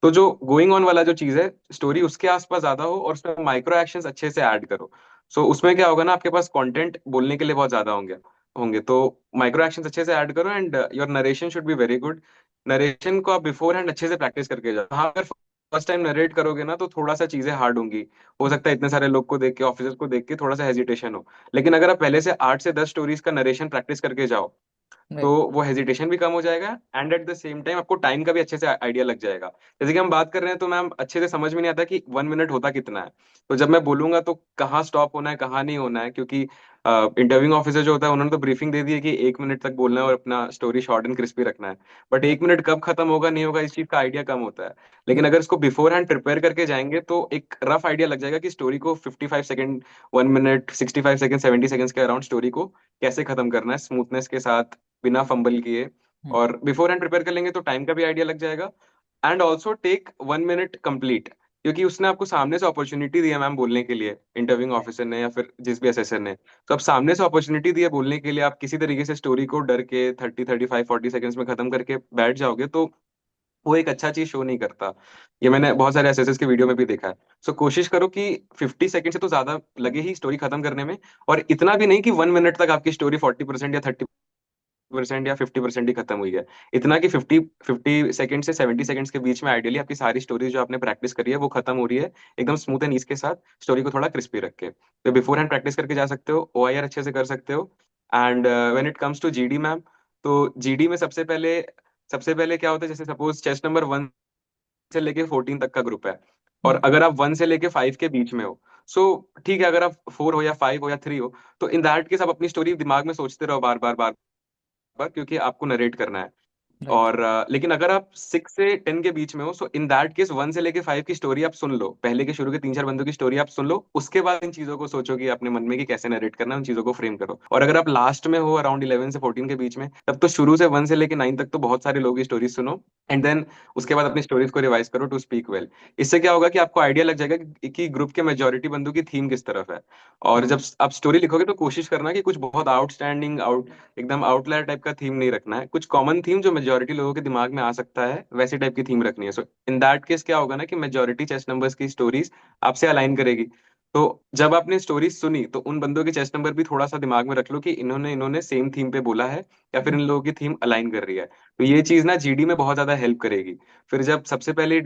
तो जो गोइंग ऑन वाला जो चीज है स्टोरी उसके आसपास ज्यादा हो, और उसमें माइक्रो एक्शंस अच्छे से ऐड करो। सो उसमें क्या होगा ना, आपके पास कंटेंट बोलने के लिए बहुत ज्यादा होंगे होंगे तो माइक्रो एक्शंस अच्छे से ऐड करो। And your narration should be very good. Narration को आप बिफोर हैंड अच्छे से प्रैक्टिस करके जाओ। हाँ, अगर फर्स्ट टाइम नरेट करोगे ना तो थोड़ा सा चीजें हार्ड होंगी। हो सकता है इतने सारे लोग को देख के, ऑफिसर्स को देख के थोड़ा सा हेजिटेशन हो। लेकिन अगर आप पहले से 8 से 10 स्टोरीज का नरेशन प्रैक्टिस करके जाओ तो राइट। वो हेजिटेशन भी कम हो जाएगा। And eight the same time आपको टाइम का भी अच्छे से आइडिया लग जाएगा। जैसे कि हम बात कर रहे हैं तो मैम अच्छे से समझ में नहीं आता कि 1 मिनट होता कितना है। तो जब मैं बोलूंगा तो कहाँ स्टॉप होना है कहाँ नहीं होना है, क्योंकि इंटरव्यूइंग ऑफिसर जो होता है उन्होंने तो ब्रीफिंग दे दी है कि 1 मिनट तक बोलना है और अपना स्टोरी शॉर्ट एंड क्रिस्पी रखना है। But right. 1 मिनट कब खत्म होगा नहीं होगा इस चीज का आइडिया कम होता है। लेकिन राइट। अगर इसको बिफोर हैंड प्रिपेयर करके जाएंगे तो एक रफ आइडिया लग जाएगा कि स्टोरी को 55 सेकेंड, 1 मिनट, 65 सेकेंड, 70 सेकेंड्स के अराउंड स्टोरी को कैसे खत्म करना है स्मूथनेस के साथ, बिना फंबल किए। और बिफोर हैंड प्रिपेयर कर लेंगे तो टाइम का भी आइडिया लग जाएगा। And also take 1 minute complete, क्योंकि उसने आपको सामने से अपॉर्चुनिटी दी है मैम बोलने के लिए, इंटरव्यूइंग ऑफिसर ने या फिर जिस भी असेसर ने। तो अब सामने से अपॉर्चुनिटी दी है बोलने के लिए, आप किसी तरीके से स्टोरी को डर के 30, 35, 40 सेकंड्स में खत्म करके बैठ जाओगे तो वो एक अच्छा चीज शो नहीं करता। ये मैंने बहुत सारे एसएसएस के वीडियो में भी देखा है। सो कोशिश करो कि 50 सेकंड से तो ज्यादा लगे ही स्टोरी खत्म करने में। और इतना भी नहीं कि 1 मिनट तक आपकी स्टोरी 40% या 30% या 50% ही खत्म हुई है। इतना कि 50 सेकंड से 70 सेकंड्स के बीच में आइडियली आपकी सारी स्टोरीज जो आपने प्रैक्टिस करी है वो खत्म हो रही है, एकदम स्मूथ एंड ईज के साथ, स्टोरी को थोड़ा क्रिस्पी रख के। तो बिफोर हैंड प्रैक्टिस करके जा सकते हो, ओआईआर अच्छे से कर सकते हो। And when it comes to GD ma'am, तो जीडी में सबसे पहले क्या होता है, जैसे सपोज चेस्ट नंबर 1 से लेके 14 तक का ग्रुप है। और अगर आप 1 से लेके 5 के बीच में हो, सो ठीक है। अगर आप 4 हो या 5 हो या 3 हो, तो इन दैट केस आप अपनी स्टोरी दिमाग में सोचते रहो बार बार बार बार, क्योंकि आपको नरेट करना है। राइट। और लेकिन अगर आप 6 से 10 के बीच में हो, सो इन दैट केस 1 से लेके 5 की स्टोरी आप सुन लो, पहले के शुरू के 3 4 बंदों की स्टोरी आप सुन लो, उसके बाद इन चीजों को सोचो कि अपने मन में कि कैसे नरेट करना है, उन चीजों को फ्रेम करो। और अगर आप लास्ट में हो अराउंड 11 से 14 के बीच में, तब तो शुरू से 1 से लेके 9 तक तो बहुत सारे लोगों की स्टोरी सुनो। एंड देन उसके बाद अपनी स्टोरीज को रिवाइज करो टू स्पीक वेल। इससे क्या होगा कि आपको आइडिया लग जाएगा कि ग्रुप के मेजोरिटी बंदों की थीम किस तरफ है। और जब आप स्टोरी लिखोगे तो कोशिश करना कि कुछ बहुत आउटस्टैंडिंग एकदम आउटलायर टाइप का थीम नहीं रखना है। कुछ कॉमन थीम जो मेजोरिटी लोगों के दिमाग में आ सकता है वैसे टाइप की थीम रखनी है। सो इन दैट केस क्या होगा ना कि मेजोरिटी चेस्ट नंबर्स की स्टोरीज आपसे अलाइन करेगी। तो जब आपने स्टोरी सुनी तो उन बंदों के चेस्ट नंबर भी थोड़ा सा दिमाग में रख लो कि इन्होंने इन्होंने सेम थीम पे बोला है, या फिर इन लोगों की थीम अलाइन कर रही है। तो ये चीज ना जीडी में बहुत ज्यादा हेल्प करेगी। फिर जब सबसे पहले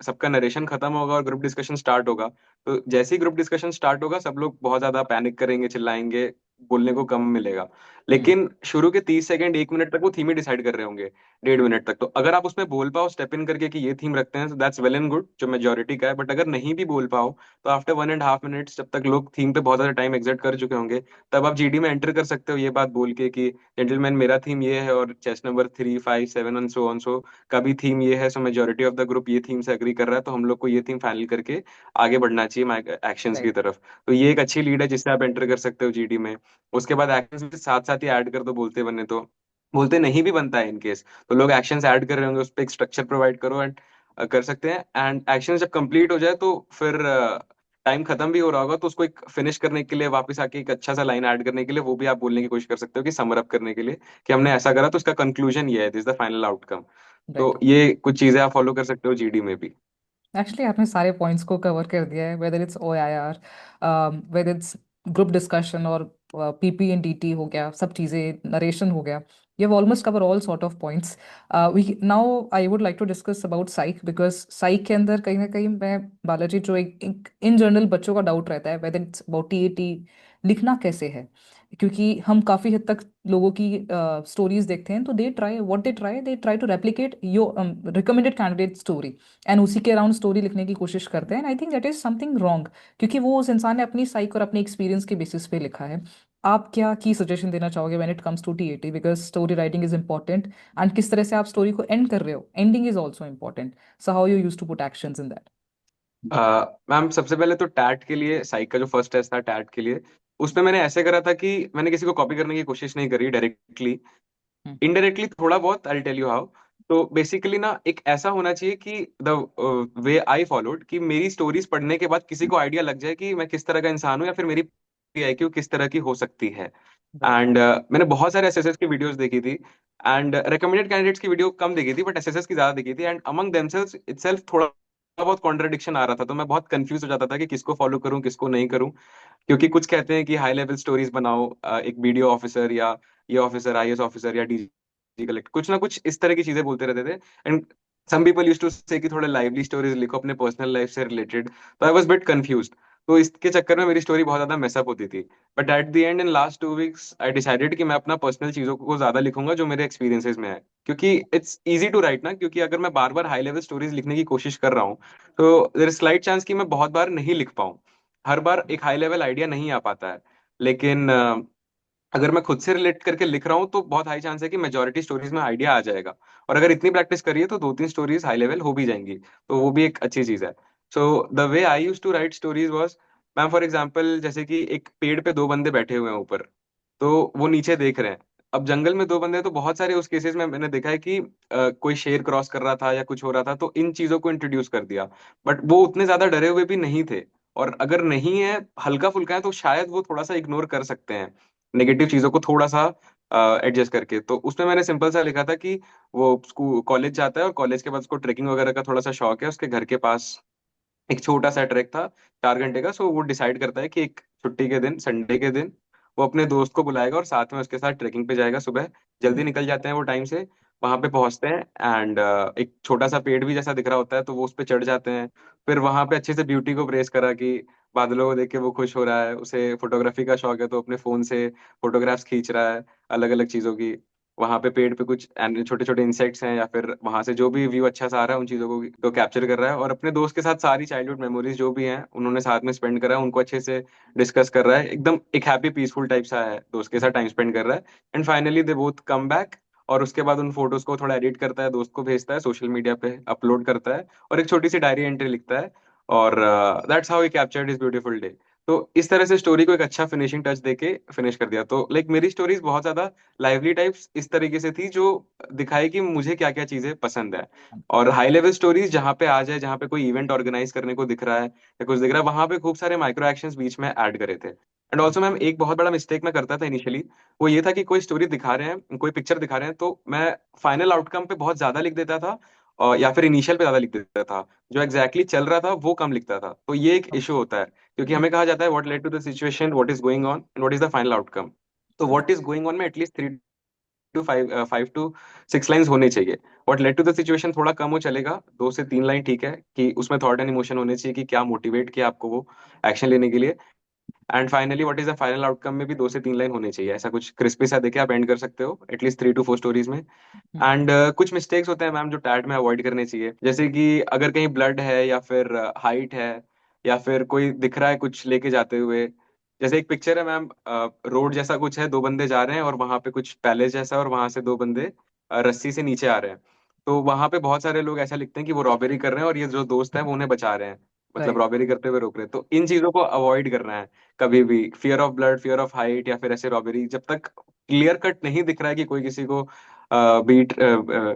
सबका नरेशन खत्म होगा और ग्रुप डिस्कशन स्टार्ट होगा, तो जैसे ही ग्रुप डिस्कशन स्टार्ट होगा सब लोग बहुत ज्यादा पैनिक करेंगे, चिल्लाएंगे, बोलने को कम मिलेगा। लेकिन शुरू के 30 सेकंड 1 मिनट तक वो थीम ही डिसाइड कर रहे होंगे, 1.5 मिनट तक। तो अगर आप उसमें बोल पाओ स्टेप इन करके कि ये थीम रखते हैं, तो दैट्स वेल एंड गुड, जो मेजोरिटी का है। बट अगर नहीं भी बोल पाओ तो आफ्टर 1.5 मिनट्स, जब तक लोग थीम पे बहुत ज्यादा टाइम एग्जर्ट कर चुके होंगे, तब आप जीडी में एंटर कर सकते हो ये बात बोल के कि जेंटलमैन मेरा थीम ये है और चेस्ट नंबर 3 5 7 ऑन सो का भी थीम ये है। सो मेजोरिटी ऑफ द ग्रुप ये थीम से एग्री कर रहा है, तो हम लोग को ये थीम फाइनल करके आगे बढ़ना चाहिए एक्शंस की राइट। तरफ। तो ये एक अच्छी लीड है जिससे आप एंटर कर सकते हो जीडी में। उसके बाद एक्शंस भी साथ साथ ही ऐड कर दो बोलते बने तो। बोलते नहीं भी बनता है इन केस, तो लोग एक्शंस ऐड कर रहे होंगे, उस पर एक स्ट्रक्चर प्रोवाइड करो एंड कर सकते हैं। एंड एक्शन जब कंप्लीट हो जाए तो फिर टाइम खत्म भी हो रहा होगा तो उसको एक फिनिश करने के लिए वापस आके एक अच्छा सा लाइन ऐड करने के लिए वो भी आप बोलने की कोशिश कर सकते हो कि समर अप करने के लिए कि हमने ऐसा करा तो उसका कंक्लूजन ये है, this the final outcome. Right. तो ये कुछ चीजें आप फॉलो कर सकते हो जीडी में भी। एक्चुअली आपने सारे पॉइंट्स को कवर कर दिया है, whether it's O I R, whether it's group discussion और पीपी एंड डीटी हो गया, सब चीज़ें नरेशन हो गया, you have almost covered all sort of points. We now I would like to discuss about psych, because psych के अंदर कहीं ना कहीं मैं बालाजी जो एक इन जनरल बच्चों का डाउट रहता है whether it's about टीएटी लिखना कैसे है, क्योंकि हम काफ़ी हद तक लोगों की स्टोरीज देखते हैं तो they try to replicate your recommended candidate story and उसी के अराउंड स्टोरी लिखने की कोशिश करते हैं, and I think that is something wrong, क्योंकि वो उस इंसान ने अपनी साइक और अपने एक्सपीरियंस के बेसिस पे लिखा है। आप क्या की सजेशन देना चाहोगे when it comes to TAT, because story writing is important, and किस तरह से आप स्टोरी को एंड कर रहे हो, ending is also important, so how you use to put actions in that? Ma'am सबसे पहले तो टैट के लिए, साइक का जो फर्स्ट टेस्ट था टैट के लिए, उसमें मैंने ऐसे करा था कि मैंने किसी को कॉपी करने की कोशिश नहीं करी डायरेक्टली, इनडायरेक्टली थोड़ा बहुत, आई टेल यू हाउ। तो बेसिकली ना एक ऐसा होना चाहिए कि द वे आई फॉलोड कि मेरी स्टोरीज पढ़ने के बाद किसी को आइडिया लग जाए कि मैं किस तरह का इंसान हूँ या फिर मेरी आईक्यू किस तरह की हो सकती है। राइट। एंड मैंने बहुत सारे एसएसएस की वीडियोस देखी थी, एंड रिकमेंडेड कैंडिडेट्स की वीडियो कम देखी थी बट एसएसएस की ज्यादा देखी थी, एंड अमंग देमसेल्व्स इटसेल्फ थोड़ा बहुत कॉन्ट्रडिक्शन आ रहा था, तो मैं बहुत कंफ्यूज हो जाता था कि किसको फॉलो करूं किसको नहीं करूं। क्योंकि कुछ कहते हैं कि हाई लेवल स्टोरीज बनाओ, एक बीडीओ ऑफिसर या ये ऑफिसर आईएएस ऑफिसर या डीजी कलेक्ट, कुछ ना कुछ इस तरह की चीजें बोलते रहते थे। And some people used to say कि थोड़े लाइवली स्टोरीज लिखो अपने पर्सनल लाइफ से रिलेटेड, तो आई वाज बिट कंफ्यूज। तो इसके चक्कर में मेरी स्टोरी बहुत ज्यादा मेसअप होती थी। But at the and in last 2 weeks I decided कि मैं अपना पर्सनल चीजों को ज्यादा लिखूंगा जो मेरे एक्सपीरियंसेस में है, क्योंकि इट्स इजी टू राइट ना, क्योंकि अगर मैं बार बार हाई लेवल स्टोरीज लिखने की कोशिश कर रहा हूँ तो देयर इज स्लाइट चांस कि मैं बहुत बार नहीं लिख पाऊँ, हर बार एक हाई लेवल आइडिया नहीं आ पाता है। लेकिन अगर मैं खुद से रिलेट करके लिख रहा हूँ तो बहुत हाई चांस है कि मेजोरिटी स्टोरीज में आइडिया आ जाएगा, और अगर इतनी प्रैक्टिस करिए तो 2-3 स्टोरीज हाई लेवल हो भी जाएंगी, तो वो भी एक अच्छी चीज है। So the way I use to write stories was, ma'am for example जैसे कि एक पेड़ पे 2 बंदे बैठे हुए हैं ऊपर, तो वो नीचे देख रहे हैं। अब जंगल में 2 बंदे हैं, तो बहुत सारे उस केसेस में मैंने देखा है कि कोई शेर क्रॉस कर रहा था या कुछ हो रहा था तो इन चीजों को इंट्रोड्यूस कर दिया, बट वो उतने ज्यादा डरे हुए भी नहीं थे। और अगर नहीं है, हल्का फुल्का है, तो शायद वो थोड़ा सा इग्नोर कर सकते हैं नेगेटिव चीजों को थोड़ा सा एडजस्ट करके। तो उसमें मैंने सिंपल सा लिखा था कि वो स्कूल कॉलेज जाता है और कॉलेज के बाद उसको ट्रेकिंग वगैरह का थोड़ा सा शौक है, उसके घर के पास एक छोटा सा ट्रैक था 4 घंटे का। सो वो डिसाइड करता है कि एक छुट्टी के दिन, संडे के दिन, वो अपने दोस्त को बुलाएगा और साथ में उसके साथ ट्रेकिंग पे जाएगा। सुबह जल्दी निकल जाते हैं वो टाइम से, वहां पे पहुंचते हैं, एंड एक छोटा सा पेड़ भी जैसा दिख रहा होता है तो वो उस पे चढ़ जाते हैं। फिर वहां पे अच्छे से ब्यूटी को प्रेस करा कि बादलों को देख के वो खुश हो रहा है, उसे फोटोग्राफी का शौक है तो अपने फोन से फोटोग्राफ्स खींच रहा है अलग अलग चीजों की। वहां पे पेड़ पे कुछ छोटे छोटे इंसेक्ट्स हैं या फिर वहां से जो भी व्यू अच्छा सा आ रहा है उन चीजों को कैप्चर कर रहा है, और अपने दोस्त के साथ सारी चाइल्डहुड मेमोरीज जो भी हैं उन्होंने साथ में स्पेंड करा है उनको अच्छे से डिस्कस कर रहा है, एकदम एक हैप्पी पीसफुल टाइप सा है, दोस्त के साथ टाइम स्पेंड कर रहा है। And finally they both come back, और उसके बाद उन फोटोज को थोड़ा एडिट करता है, दोस्त को भेजता है, सोशल मीडिया पे अपलोड करता है, और एक छोटी सी डायरी एंट्री लिखता है, और that's how he captured his beautiful day. तो इस तरह से स्टोरी को एक अच्छा फिनिशिंग टच देके फिनिश कर दिया। तो लाइक मेरी स्टोरीज बहुत ज्यादा लाइवली टाइप्स इस तरीके से थी जो दिखाए कि मुझे क्या क्या चीजें पसंद है। और हाई लेवल स्टोरीज जहाँ पे आ जाए, जहाँ पे कोई इवेंट ऑर्गेनाइज करने को दिख रहा है या कुछ दिख रहा है, वहां पे खूब सारे माइक्रो एक्शंस बीच में ऐड करे थे। एंड ऑल्सो मैम एक बहुत बड़ा मिस्टेक मैं करता था इनिशियली, वो ये था कि कोई स्टोरी दिखा रहे हैं, कोई पिक्चर दिखा रहे हैं, तो मैं फाइनल आउटकम पे बहुत ज्यादा लिख देता था, और या फिर इनिशियल पे ज्यादा लिख देता था, जो एग्जैक्टली चल रहा था वो कम लिखता था। तो ये एक इशू होता है, क्योंकि हमें कहा जाता है what led to the situation, what is going on and what is the final outcome. तो व्हाट इज गोइंग ऑन में एटलीस्ट 5 to 6 लाइंस होने चाहिए। What led to the situation थोड़ा कम हो चलेगा, 2 से 3 लाइन ठीक है, कि उसमें थॉट एंड इमोशन होने चाहिए कि क्या मोटिवेट किया आपको वो एक्शन लेने के लिए। And finally what is the final outcome में भी 2 से 3 लाइन होने चाहिए, ऐसा कुछ क्रिस्पी सा देके आप एंड कर सकते हो एटलीस्ट 3 to 4 स्टोरीज में। एंड कुछ मिस्टेक्स होते हैं मैम जो टैट में अवॉइड करने चाहिए, जैसे कि अगर कहीं ब्लड है या फिर हाइट है या फिर कोई दिख रहा है कुछ लेके जाते हुए। जैसे एक पिक्चर है मैम, रोड जैसा कुछ है, 2 बंदे जा रहे हैं और वहां पे कुछ पैलेस जैसा है, और वहां से 2 बंदे रस्सी से नीचे आ रहे हैं। तो वहां पे बहुत सारे लोग ऐसा लिखते हैं कि वो रॉबेरी कर रहे हैं और ये जो दोस्त हैं वो उन्हें बचा रहे हैं, मतलब राइट। रॉबेरी करते हुए रोक रहे हैं। तो इन चीजों को अवॉइड करना है कभी भी, fear of blood, fear of height या फिर ऐसे रॉबेरी, जब तक क्लियर कट नहीं दिख रहा है कि कोई किसी को बीट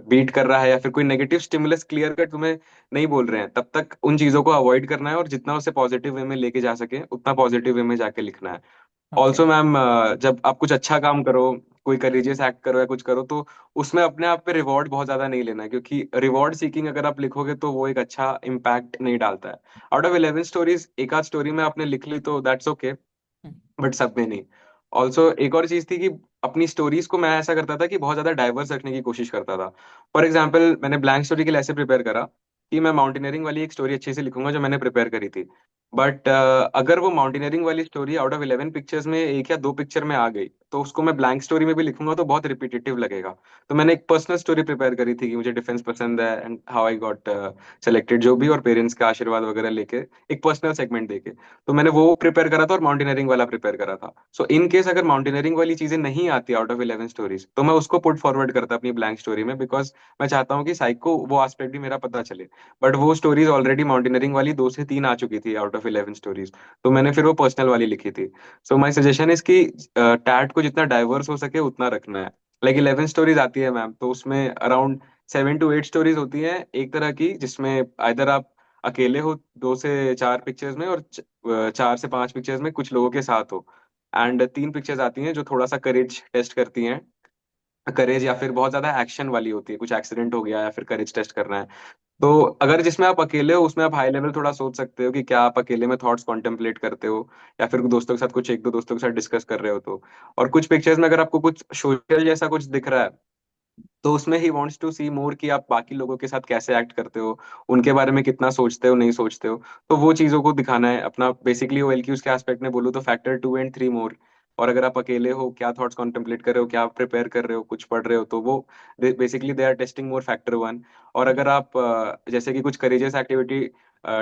बीट कर रहा है या फिर कोई नेगेटिव स्टिमुलस क्लियर कट तुम्हें नहीं बोल रहे हैं, तब तक उन चीजों को अवॉइड करना है और जितना उसे पॉजिटिव वे में लेके जा सके उतना पॉजिटिव वे में जाके लिखना है। ओके। ऑल्सो मैम, जब आप कुछ अच्छा काम करो, कोई करेजियस एक्ट करो या कुछ करो, तो उसमें अपने आप पे रिवॉर्ड बहुत ज्यादा नहीं लेना है, क्योंकि रिवॉर्ड सीकिंग अगर आप लिखोगे तो वो एक अच्छा इम्पैक्ट नहीं डालता है। आउट ऑफ 11 स्टोरीज एक आध स्टोरी में आपने लिख ली तो दैट्स ओके, बट सब में नहीं। ऑल्सो एक और चीज थी कि अपनी स्टोरीज को मैं ऐसा करता था कि बहुत ज्यादा डाइवर्स रखने की कोशिश करता था। फॉर एग्जाम्पल, मैंने ब्लैंक स्टोरी के लिए ऐसे प्रिपेयर करा कि मैं माउंटेनियरिंग वाली एक स्टोरी अच्छे से लिखूंगा जो मैंने प्रिपेयर करी थी। बट अगर वो माउंटेनियरिंग वाली स्टोरी आउट ऑफ 11 पिक्चर्स में एक या दो पिक्चर में आ गई, तो उसको मैं ब्लैंक स्टोरी में भी लिखूंगा तो बहुत रिपीटेटिव लगेगा। तो मैंने एक पर्सनल स्टोरी प्रिपेयर करी थी कि मुझे डिफेंस पसंद है and how I got selected, जो भी, और पेरेंट्स का आशीर्वाद वगैरह लेके एक पर्सनल सेगमेंट देके। तो मैंने वो प्रिपेयर करा था और माउंटेनियरिंग वाला प्रिपेयर करा था। सो इन केस अगर माउंटेनियरिंग वाली चीजें नहीं आती आउट ऑफ 11 स्टोरीज, तो मैं उसको पुट फॉरवर्ड करता अपनी ब्लैंक स्टोरी में, बिकॉज मैं चाहता हूँ कि साइक को वो एस्पेक्ट भी मेरा पता चले। बट वो स्टोरीज ऑलरेडी माउंटेनियरिंग वाली 2 से 3 आ चुकी थी आउट ऑफ 11 स्टोरीज, तो मैंने फिर वो पर्सनल वाली लिखी थी। सो माई सजेशन इज कि टैट को जितना डाइवर्स हो सके उतना रखना है। लाइक 11 स्टोरीज आती है मैम, तो उसमें अराउंड 7 to 8 स्टोरीज होती हैं एक तरह की, जिसमें आइदर आप अकेले हो 2 से 4 पिक्चर्स में, और 4 से 5 पिक्चर्स में कुछ लोगों के साथ हो। एंड 3 पिक्चर्स आती हैं जो थोड़ा सा करेज टेस्ट करती हैं, करेज या फिर बहुत ज्यादा एक्शन वाली होती है, कुछ एक्सीडेंट हो गया या फिर करेज टेस्ट करना है। तो अगर जिसमें आप अकेले हो उसमें आप हाई लेवल थोड़ा सोच सकते हो कि क्या आप अकेले में थॉट्स कॉन्टेम्पलेट करते हो, या फिर दोस्तों के साथ कुछ एक दो दोस्तों के साथ डिस्कस कर रहे हो तो। और कुछ पिक्चर्स में अगर आपको कुछ सोशल जैसा कुछ दिख रहा है, तो उसमें ही वांट्स टू सी मोर कि आप बाकी लोगों के साथ कैसे एक्ट करते हो, उनके बारे में कितना सोचते हो, नहीं सोचते हो। तो वो चीजों को दिखाना है अपना, बेसिकली वो एलक्यूज के एस्पेक्ट में बोलूँ तो फैक्टर 2 and 3 मोर। और अगर आप अकेले हो, क्या थॉट्स कॉन्टेम्पलेट कर रहे हो, क्या प्रिपेयर कर रहे हो, कुछ पढ़ रहे हो, तो वो basically they are testing more factor 1। और अगर आप जैसे कि कुछ करेजियस एक्टिविटी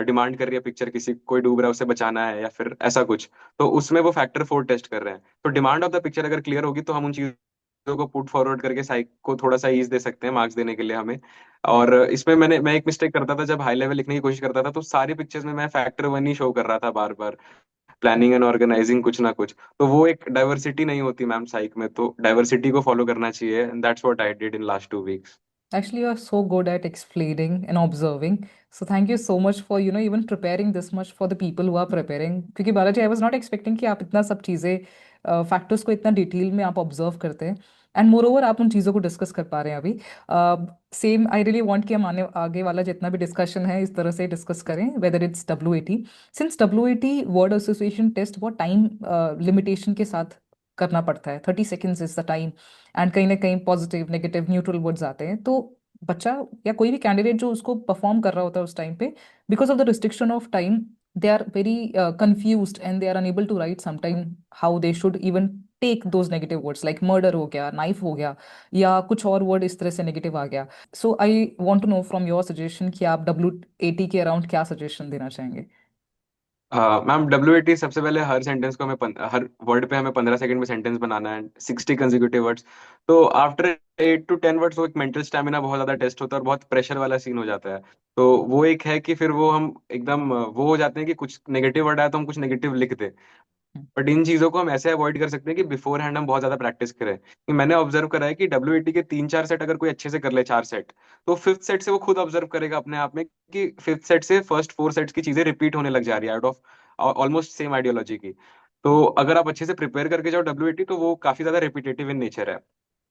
डिमांड कर रही है पिक्चर, किसी कोई डूब रहा है उसे बचाना है या फिर ऐसा कुछ, तो उसमें वो फैक्टर 4 टेस्ट कर रहे हैं। तो डिमांड ऑफ द पिक्चर अगर क्लियर होगी तो हम उन चीजों को पुट फॉरवर्ड करके साइक को थोड़ा सा ईज दे सकते हैं मार्क्स देने के लिए हमें। और राइट। इसमें मैं एक मिस्टेक करता था जब हाई लेवल लिखने की कोशिश करता था, तो सारी पिक्चर्स में मैं फैक्टर 1 ही शो कर रहा था बार बार, प्लानिंग एंड ऑर्गेनाइजिंग कुछ ना कुछ। तो वो एक डाइवर्सिटी नहीं होती मैम साइक में, तो डाइवर्सिटी को फॉलो करना चाहिए, and that's what I did in last 2 weeks. Actually, you're so good at explaining and observing. So thank you so much for, even preparing this much for the people who are preparing. क्योंकि Balaji, I was not expecting कि आप इतना सब चीज़ें, फैक्टर्स को इतना डिटेल में आप ऑब्जर्व करते हैं, एंड मोर ओवर आप उन चीज़ों को डिस्कस कर पा रहे हैं अभी। सेम आई रियली वांट कि हम आगे वाला जितना भी डिस्कशन है इस तरह से डिस्कस करें, whether it's W80। Since W80 word association test बहुत टाइम लिमिटेशन के साथ करना पड़ता है, 30 seconds is the time, and कहीं ना कहीं पॉजिटिव नेगेटिव न्यूट्रल वर्ड्स आते हैं, तो बच्चा या कोई भी कैंडिडेट जो उसको परफॉर्म कर रहा होता है उस टाइम पे, because of the restriction of time, they are very confused and they are unable to write sometime how they should even take those negative words, like murder हो गया, नाइफ हो गया, या कुछ और वर्ड इस तरह से नेगेटिव आ गया। So I want to know from your suggestion कि आप W80 के अराउंड क्या सजेशन देना चाहेंगे। मैम, W80 सबसे पहले हर सेंटेंस को हर वर्ड पे हमें 15 सेकंड में सेंटेंस बनाना है, 60 कंजिक्यूटिव वर्ड्स। तो आफ्टर 8 to 10 वर्ड्स वो एक मेंटल स्टेमिना बहुत ज्यादा टेस्ट होता है और बहुत प्रेशर वाला सीन हो जाता है। तो वो एक है कि फिर वो हम एकदम वो हो जाते हैं कि कुछ नेगेटिव वर्ड आया तो हम कुछ नेगेटिव लिख दें। बट इन चीजों को हम ऐसे अवॉइड कर सकते हैं कि बिफोर हैंड हम बहुत ज्यादा प्रैक्टिस करें, कि मैंने ऑब्जर्व करा है कि W80 के 3-4 सेट अगर कोई अच्छे से कर ले, 4 सेट, तो फिफ्थ सेट से वो खुद ऑब्जर्व करेगा अपने आप में कि फिफ्थ सेट से फर्स्ट 4 सेट्स की चीजें रिपीट होने लग जा रही है out of almost same ideology की। तो अगर आप अच्छे से प्रिपेयर करके जाओ W80, तो वो काफी ज्यादा रिपीटेटिव इन नेचर है।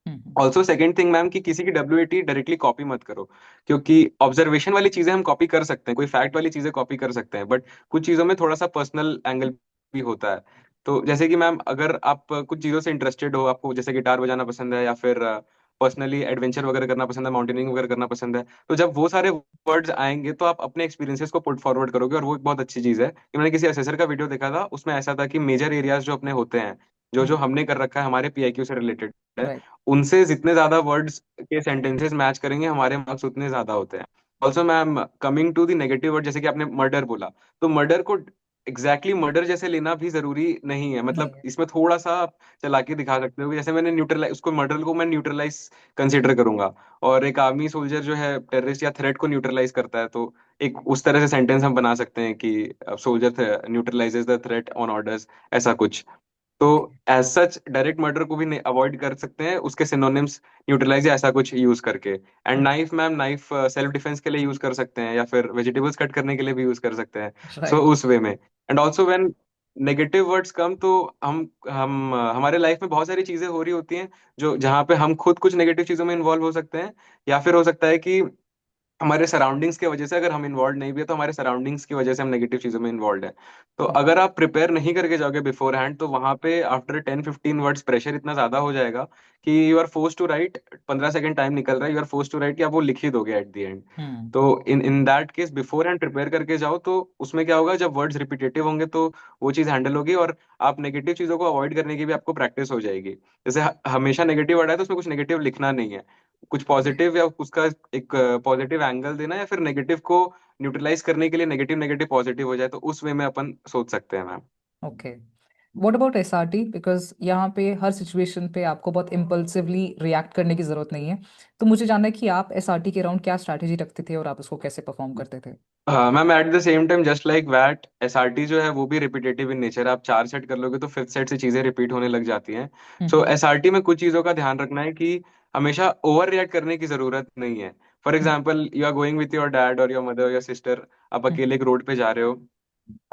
हम्म। ऑल्सो सेकंड थिंग मैम, कि किसी की W80 डायरेक्टली कॉपी मत करो, क्योंकि ऑब्जर्वेशन वाली चीजें हम कॉपी कर सकते हैं, कोई फैक्ट वाली चीजें कॉपी कर सकते हैं, बट कुछ चीजों में थोड़ा सा पर्सनल एंगल भी होता है। तो जैसे कि मैम, अगर आप कुछ चीजों से इंटरेस्टेड हो, आपको जैसे गिटार बजाना पसंद है या फिर पर्सनली एडवेंचर वगैरह करना पसंद है, माउंटेनिंग वगैरह करना पसंद है, तो जब वो सारे वर्ड्स आएंगे तो आप अपने एक्सपीरियंसेस को पुट फॉरवर्ड करोगे, और वो एक बहुत अच्छी चीज है। कि मैंने किसी असेसर का वीडियो देखा था, उसमें ऐसा था कि मेजर एरियाज जो अपने होते हैं, जो जो हम्म। हमने कर रखा है हमारे PIQ से रिलेटेड है, राइट। उनसे जितने ज्यादा वर्ड्स के सेंटेंसेस मैच करेंगे हमारे मार्क्स उतने ज्यादा होते हैं। Also ma'am, coming to the negative word, जैसे कि आपने मर्डर बोला, तो मर्डर को एग्जैक्टली मर्डर जैसे लेना भी जरूरी नहीं है। नहीं मतलब है। इसमें थोड़ा सा आप चला के दिखा सकते हो कि जैसे मैंने न्यूट्रलाइज उसको, मर्डर को मैं न्यूट्रलाइज कंसिडर करूंगा, और एक आर्मी सोल्जर जो है टेररिस्ट या थ्रेट को न्यूट्रलाइज करता है, तो एक उस तरह से सेंटेंस हम बना सकते हैं कि soldier neutralises the threat on orders, ऐसा कुछ। तो एज सच डायरेक्ट मर्डर को भी अवॉइड कर सकते हैं, उसके सिनोनिम्स न्यूट्रलाइज या ऐसा कुछ यूज करके। And knife ma'am, knife self defence के लिए यूज कर सकते हैं, या फिर वेजिटेबल्स कट करने के लिए भी यूज कर सकते हैं। So right. उस वे में। And also when negative words come, तो हम हमारे लाइफ में बहुत सारी चीजें हो रही होती हैं जो जहाँ पे हम खुद कुछ नेगेटिव चीजों में इन्वॉल्व हो सकते हैं, या फिर हो सकता है कि हमारे सराउंडिंग्स की वजह से, अगर हम इन्वॉल्व नहीं भी है तो हमारे सराउंडिंग्स की वजह से हम नेगेटिव चीजों में इन्वॉल्व है। तो ओके। अगर आप प्रिपेयर नहीं करके जाओगे बिफोर हैंड, तो वहां पे आफ्टर 10-15 वर्ड्स प्रेशर इतना ज्यादा हो जाएगा कि you are force to write. 15 second time निकल रहा है, you are force to write कि आप वो लिख ही दोगे एट द एंड। हम्म। तो in in that case beforehand prepare करके जाओ, तो उसमें क्या होगा, जब वर्ड्स रिपीटेटिव होंगे तो वो चीज हैंडल होगी, और आप नेगेटिव चीजों को अवॉइड करने की भी आपको प्रैक्टिस हो जाएगी। जैसे हमेशा नेगेटिव वर्ड है तो उसमें कुछ नेगेटिव लिखना नहीं है, कुछ ओके। पॉजिटिव या उसका एक पॉजिटिव एंगल देना, या फिर नेगेटिव को न्यूट्रलाइज करने के लिए नेगेटिव नेगेटिव पॉजिटिव हो जाए, तो उस वे में अपन सोच सकते हैं ma'am. Okay. What about SRT? Because यहाँ पे हर सिचुएशन पे आपको बहुत इम्पल्सिवली रिएक्ट करने की जरूरत नहीं है। तो मुझे जानना है कि आप एसआरटी के अराउंड क्या स्ट्रैटेजी रखते थे और आप उसको कैसे परफॉर्म करते थे? Ma'am at the same time just like वैट, एसआरटी जो है वो भी रिपीटेटिव इन नेचर है। आप 4 सेट कर लोगे तो फिफ्थ सेट से चीजें रिपीट होने लग जाती हैं। सो हम्म। एसआरटी में कुछ चीजों का ध्यान रखना है कि हमेशा ओवर रिएक्ट करने की जरूरत नहीं है। For hmm. Example, you are going with your dad और योर मदर और योर सिस्टर, आप हम्म। अकेले एक रोड पे जा रहे हो,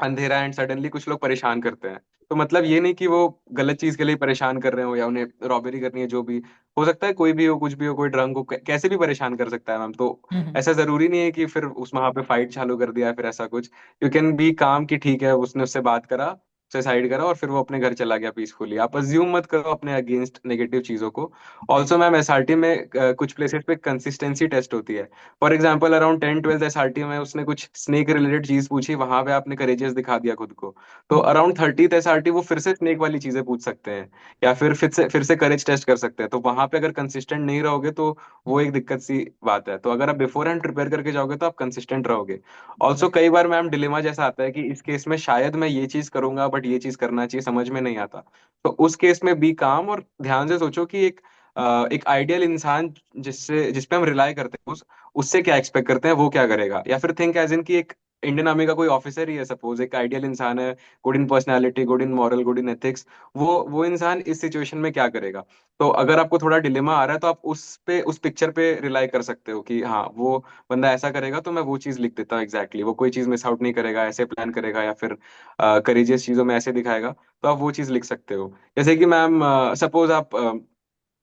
अंधेरा, एंड सडनली कुछ लोग परेशान करते हैं। तो मतलब ये नहीं कि वो गलत चीज के लिए परेशान कर रहे हो या उन्हें रॉबरी करनी है, जो भी हो सकता है, कोई भी हो, कुछ भी हो, कोई ड्रंक हो, कैसे भी परेशान कर सकता है मैम। तो हम्म। ऐसा जरूरी नहीं है कि फिर उस वहां पे फाइट चालू कर दिया है, फिर ऐसा कुछ। यू कैन बी काम कि ठीक है, उसने उससे बात करा, उसे साइड करा, और फिर वो अपने घर चला गया पीसफुली। आप अज्यूम मत करो अपने अगेंस्ट नेगेटिव चीजों को। राइट। ऑल्सो मैम एसआरटी में कुछ प्लेसेस पे कंसिस्टेंसी टेस्ट होती है। फॉर एग्जाम्पल अराउंड 10-12 एसआरटी में उसने कुछ स्नेक रिलेटेड चीज पूछी, वहां पे आपने करेजियस दिखा दिया खुद को। तो हम्म। अराउंड 30th एसआरटी वो फिर से स्नेक वाली चीजें पूछ सकते हैं, या फिर से करेज टेस्ट कर सकते हैं। तो वहां पे अगर कंसिस्टेंट नहीं रहोगे तो वो एक दिक्कत सी बात है। तो अगर आप बिफोर हैंड प्रिपेयर करके जाओगे तो आप कंसिस्टेंट रहोगे। Also right. कई बार मैम डिलेमा जैसा आता है कि इस केस में शायद मैं ये चीज करूंगा बट ये चीज करना चाहिए, समझ में नहीं आता। तो उस केस में बी काम, और ध्यान से सोचो कि एक आइडियल इंसान जिस पे हम रिलाई करते हैं, उससे क्या एक्सपेक्ट करते हैं, वो क्या करेगा। या फिर थिंक एज इन की एक इंडियन आर्मी का कोई ऑफिसर ही है, सपोज एक आइडियल इंसान है, good in personality, good in moral, good in ethics. वो इंसान इस सिचुएशन में क्या करेगा। तो अगर आपको थोड़ा डिलेमा आ रहा है तो आप उस पिक्चर पे रिलाई कर सकते हो कि हाँ, वो बंदा ऐसा करेगा तो मैं वो चीज लिख देता हूँ एग्जैक्टली, वो कोई चीज मिस आउट नहीं करेगा, ऐसे प्लान करेगा, या फिर करेजियस चीजों में ऐसे दिखाएगा। तो आप वो चीज लिख सकते हो। जैसे कि मैम, सपोज आप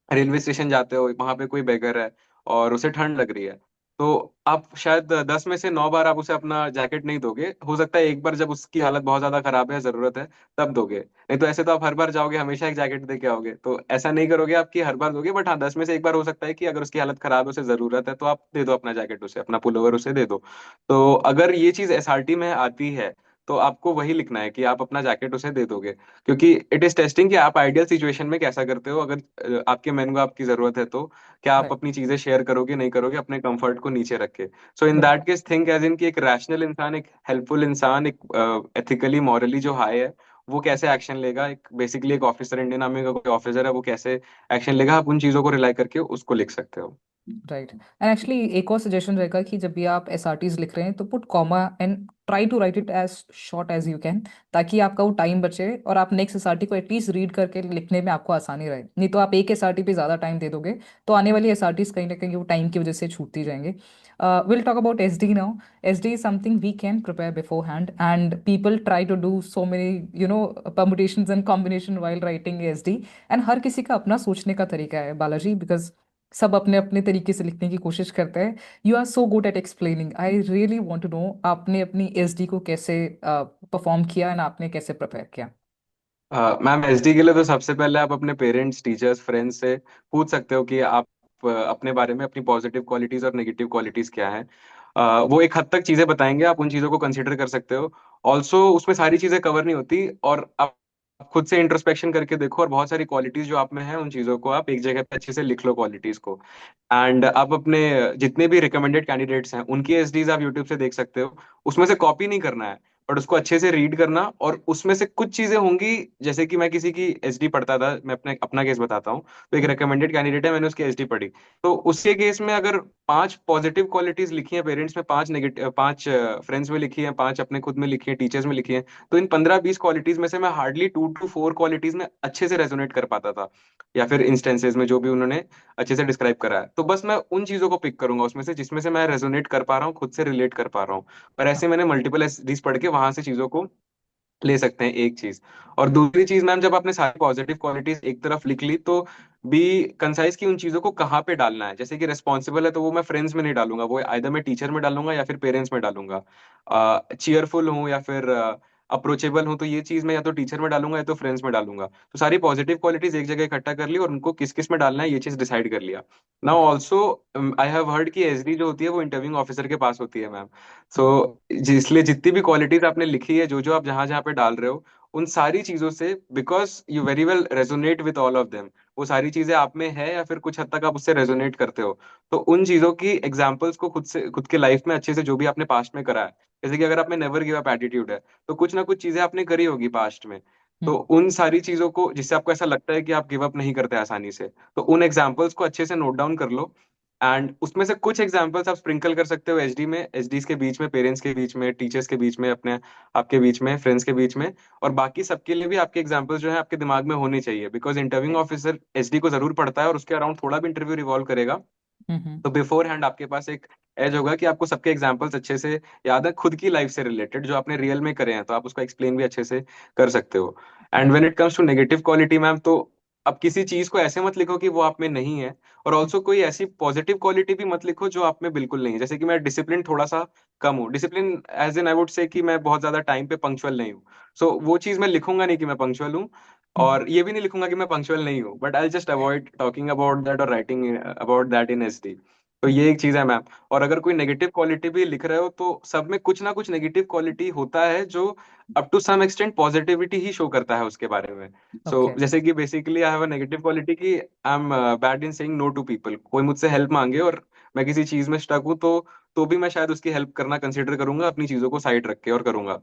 रेलवे स्टेशन जाते हो, वहां पे कोई बेगर है और उसे ठंड लग रही है। तो आप शायद 10 में से 9 बार आप उसे अपना जैकेट नहीं दोगे, हो सकता है एक बार जब उसकी हालत बहुत ज्यादा खराब है, जरूरत है, तब दोगे। नहीं तो ऐसे तो आप हर बार जाओगे, हमेशा एक जैकेट दे के आओगे। तो ऐसा नहीं करोगे आपकी हर बार दोगे, बट हाँ, 10 में से 1 बार हो सकता है कि अगर उसकी हालत खराब है, उसे जरूरत है, तो आप दे दो अपना जैकेट उसे, अपना पुलोवर उसे दे दो। तो अगर ये चीज एसआरटी में आती है, तो आपको वही लिखना है कि आप अपना जैकेट उसे दे दोगे, क्योंकि इट इज टेस्टिंग कि आप आइडियल सिचुएशन में कैसा करते हो। अगर आपके मैन को आपकी जरूरत है, तो क्या आप राइट। अपनी चीजें शेयर करोगे, नहीं करोगे, अपने कंफर्ट को नीचे रख के। सो इन दैट बिल्कुल। केस थिंक एज इन कि एक रैशनल इंसान, एक हेल्पफुल इंसान, एक एथिकली मॉरली जो हाई है, वो कैसे एक्शन लेगा। एक बेसिकली एक ऑफिसर, इंडियन आर्मी का कोई ऑफिसर है, वो कैसे एक्शन लेगा, आप उन चीजों को रिलाई करके उसको लिख सकते हो। राइट। एंड एक्चुअली एक और सजेशन रहेगा कि जब भी आप एसआरटीज लिख रहे हैं तो put comma and try to write it as short as you can, ताकि आपका वो टाइम बचे और आप नेक्स्ट एसआरटी को एटलीस्ट रीड करके लिखने में आपको आसानी रहे। नहीं तो आप एक एसआरटी पे ज़्यादा टाइम दे दोगे तो आने वाली एसआरटीज कहीं ना कहीं वो टाइम की वजह से छूटती जाएंगे। Will talk about S D now. S D is something we can prepare beforehand and people try to do so many permutations and combination while writing S D. And हर किसी का अपना सोचने का तरीका है बालाजी, बिकॉज सब अपने अपने तरीके से लिखने की कोशिश करते हैं। You are so good at explaining, I really want to know आपने अपनी एसडी को कैसे परफॉर्म किया एंड आपने कैसे प्रिपेयर किया? मैम एसडी के लिए तो सबसे पहले आप अपने पेरेंट्स, टीचर्स, फ्रेंड्स से पूछ सकते हो कि आप अपने बारे में, अपनी पॉजिटिव क्वालिटीज और नेगेटिव क्वालिटीज क्या हैं। वो एक हद तक चीजें बताएंगे, आप उन चीजों को कंसिडर कर सकते हो। ऑल्सो उसमें सारी चीजें कवर नहीं होती, और आप खुद से इंट्रोस्पेक्शन करके देखो, और बहुत सारी क्वालिटीज जो आप में है, उन चीजों को आप एक जगह पे अच्छे से लिख लो, क्वालिटीज को। एंड आप अपने जितने भी रिकमेंडेड कैंडिडेट्स हैं, उनकी एसडीज आप यूट्यूब से देख सकते हो। उसमें से कॉपी नहीं करना है, बट उसको अच्छे से रीड करना, और उसमें से कुछ चीजें होंगी, जैसे कि मैं किसी की एसडी पढ़ता था, मैं अपने अपना केस बताता हूँ। तो एक रिकमेंडेड कैंडिडेट है, मैंने उसकी एसडी पढ़ी। तो उसके केस में अगर 5 पॉजिटिव क्वालिटीज लिखी है पेरेंट्स में, 5 नेगेटिव, 5 फ्रेंड्स में लिखी है, 5 अपने खुद में लिखी है, टीचर्स में लिखी है, तो इन 15-20 क्वालिटीज में से मैं हार्डली 2 to 4 क्वालिटीज में अच्छे से रेजोनेट कर पाता था, या फिर इंस्टेंसेस में जो भी उन्होंने अच्छे से डिस्क्राइब करा है। तो बस मैं उन चीजों को पिक करूंगा उसमें से जिसमें से मैं रेजोनेट कर पा रहा हूँ, खुद से रिलेट कर पा रहा हूँ। और ऐसे मैंने मल्टीपल एसडीज पढ़ के वहां से चीजों को ले सकते हैं, एक चीज। और दूसरी चीज मैम, जब आपने सारी पॉजिटिव क्वालिटीज एक तरफ लिख ली, तो बी कंसाइज की उन चीजों को कहाँ पे डालना है। जैसे कि रिस्पॉन्सिबल है, तो वो मैं फ्रेंड्स में नहीं डालूंगा, वो आइदर मैं टीचर में डालूंगा या फिर पेरेंट्स में डालूंगा। चीयरफुल हूँ या फिर अप्रोचेबल हूँ, तो ये चीज मैं या तो टीचर में डालूंगा या तो फ्रेंड्स में डालूंगा। तो सारी पॉजिटिव क्वालिटीज एक जगह इकट्ठा कर ली और उनको किस किस में डालना है ये चीज डिसाइड कर लिया। Now okay. Also I have heard कि एसडी जो होती है वो इंटरव्यूइंग ऑफिसर के पास होती है मैम। सो इसलिए जितनी भी क्वालिटीज आपने लिखी है, जो जो आप जहां जहां पे डाल रहे हो, उन सारी चीजों से, because you very well resonate with all of them, वो सारी चीजें आप में है या फिर कुछ हद तक आप उससे रेजोनेट करते हो। तो उन चीजों की एग्जांपल्स को खुद से, खुद के लाइफ में अच्छे से, जो भी आपने पास्ट में करा है, जैसे कि अगर आप में नेवर गिव अप एटीट्यूड है, तो कुछ ना कुछ चीजें आपने करी होगी पास्ट में। तो हम्म। उन सारी चीजों को, जिससे आपको ऐसा लगता है कि आप गिव अप नहीं करते आसानी से, तो उन एग्जांपल्स को अच्छे से नोट डाउन कर लो। एंड उसमें से कुछ एग्जांपल्स आप स्प्रिंकल कर सकते हो एचडी में, एचडीज के बीच में, पेरेंट्स के बीच में, टीचर्स के बीच में, अपने आपके बीच में, फ्रेंड्स के बीच में। और बाकी सबके लिए भी आपके एग्जांपल्स जो है आपके दिमाग में होने चाहिए, बिकॉज इंटरव्यूइंग ऑफिसर एचडी को जरूर पढ़ता है और उसके अराउंड थोड़ा भी इंटरव्यू रिवॉल्व करेगा। हम्म। तो बिफोर हैंड आपके पास एक एज होगा कि आपको सबके एग्जांपल्स अच्छे से याद है, खुद की लाइफ से रिलेटेड जो आपने रियल में करे हैं, तो आप उसको एक्सप्लेन भी अच्छे से कर सकते हो। And right. When it comes to negative quality ma'am, तो अब किसी चीज को ऐसे मत लिखो कि वो आप में नहीं है, और ऑल्सो कोई ऐसी पॉजिटिव क्वालिटी भी मत लिखो जो आप में बिल्कुल नहीं है। जैसे कि मैं डिसिप्लिन थोड़ा सा कम हूँ, discipline as an I would say कि मैं बहुत ज्यादा टाइम पे पंक्चुअल नहीं हूँ। सो वो चीज मैं लिखूंगा नहीं कि मैं पंक्चुअल हूँ, और ये भी नहीं लिखूंगा कि मैं पंक्चुअल नहीं हूँ, but I just avoid talking about that और writing about that in SD. तो ये एक चीज है मैम। और अगर कोई नेगेटिव क्वालिटी भी लिख रहे हो, तो सब में कुछ ना कुछ नेगेटिव क्वालिटी होता है जो up to some extent positivity ही शो करता है उसके बारे में। So okay. जैसे कि basically I have a negative quality कि I am bad in saying no to people. कोई मुझसे हेल्प मांगे और मैं किसी चीज में स्टक हूँ, तो भी मैं शायद उसकी हेल्प करना कंसिडर करूंगा, अपनी चीजों को साइड रख के, और करूंगा।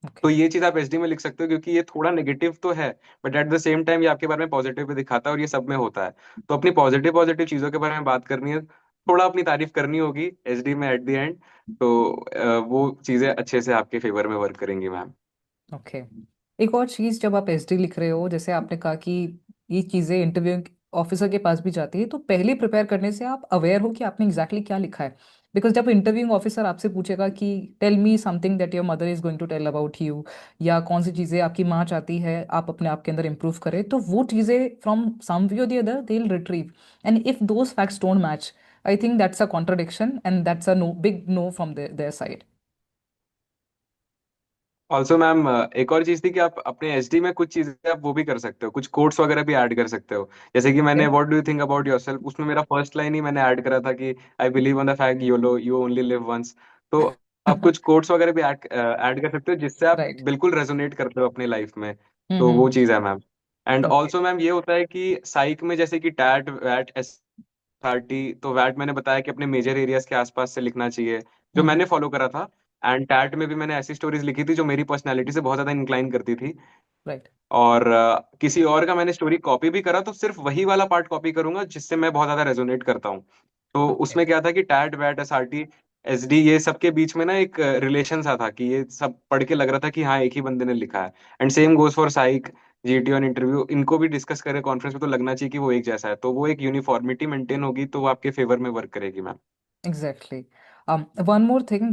तो ओके। ये चीज आप एचडी में लिख सकते हो, क्योंकि ये थोड़ा नेगेटिव तो है, but at the same time ये आपके बारे में पॉजिटिव भी दिखाता है, और ये सब में होता है। तो अपनी पॉजिटिव पॉजिटिव चीजों के बारे में बात करनी है, थोड़ा अपनी तारीफ करनी होगी एचडी में एट द एंड। तो वो चीजें अच्छे से आपके फेवर में वर्क करेंगी मैम। ओके। एक और चीज, जब आप एसडी लिख रहे हो, जैसे आपने कहा कि ये चीजें इंटरव्यू ऑफिसर के पास भी जाती है, तो पहले प्रिपेयर करने से आप अवेयर हो कि आपने एग्जैक्टली क्या लिखा है। बिकॉज जब इंटरव्यूइंग ऑफिसर आपसे पूछेगा कि tell me something that your mother is going to tell about you, या कौन सी चीजें आपकी माँ चाहती है आप अपने आप के अंदर इंप्रूव करें, तो वो चीजें फ्रॉम सम वे और the other they will retrieve. And if those facts don't match, I think that's a contradiction and that's a no, big no from their side. Also ma'am, एक और चीज थी कि आप अपने एचडी में कुछ चीजें आप वो भी कर सकते हो, कुछ कोट्स वगैरह भी ऐड कर सकते हो। जैसे कि मैंने what do you think about yourself, उसमें मेरा फर्स्ट लाइन ही मैंने ऐड करा था कि I believe on the fact YOLO you only live once. तो आप कुछ कोट्स वगैरह भी ऐड कर सकते हो, जिससे आप राइट। बिल्कुल रेजोनेट करते हो अपनी लाइफ में। तो वो हम्म। चीज है ma'am. And okay. Also ma'am ये होता है कि साइक में, जैसे कि टैट वैट एसआरटी, तो वैट मैंने बताया कि अपने मेजर एरियाज के आसपास से लिखना चाहिए, जो हम्म। मैंने फॉलो करा था। एंड टैट में भी मैंने ऐसी स्टोरीज लिखी थी जो मेरी पर्सनैलिटी से बहुत ज्यादा इंक्लाइन करती थी। राइट। और किसी और का मैंने स्टोरी कॉपी भी करा, तो सिर्फ वही वाला पार्ट कॉपी करूंगा जिससे मैं बहुत ज्यादा रेजोनेट करता हूँ। तो ओके। उसमें क्या था कि टैट वैट एसआरटी एसडी, ये सब के बीच में ना एक रिलेशन सा था कि ये सब पढ़ के लग रहा था कि हाँ एक ही बंदे ने लिखा है। And same goes for psych, GT और इंटरव्यू, इनको भी डिस्कस करें कॉन्फ्रेंस में, तो लगना चाहिए कि वो एक जैसा है, तो वो एक यूनिफॉर्मिटी मेंटेन होगी, तो वो आपके फेवर में वर्क करेगी ma'am. Exactly. One more thing,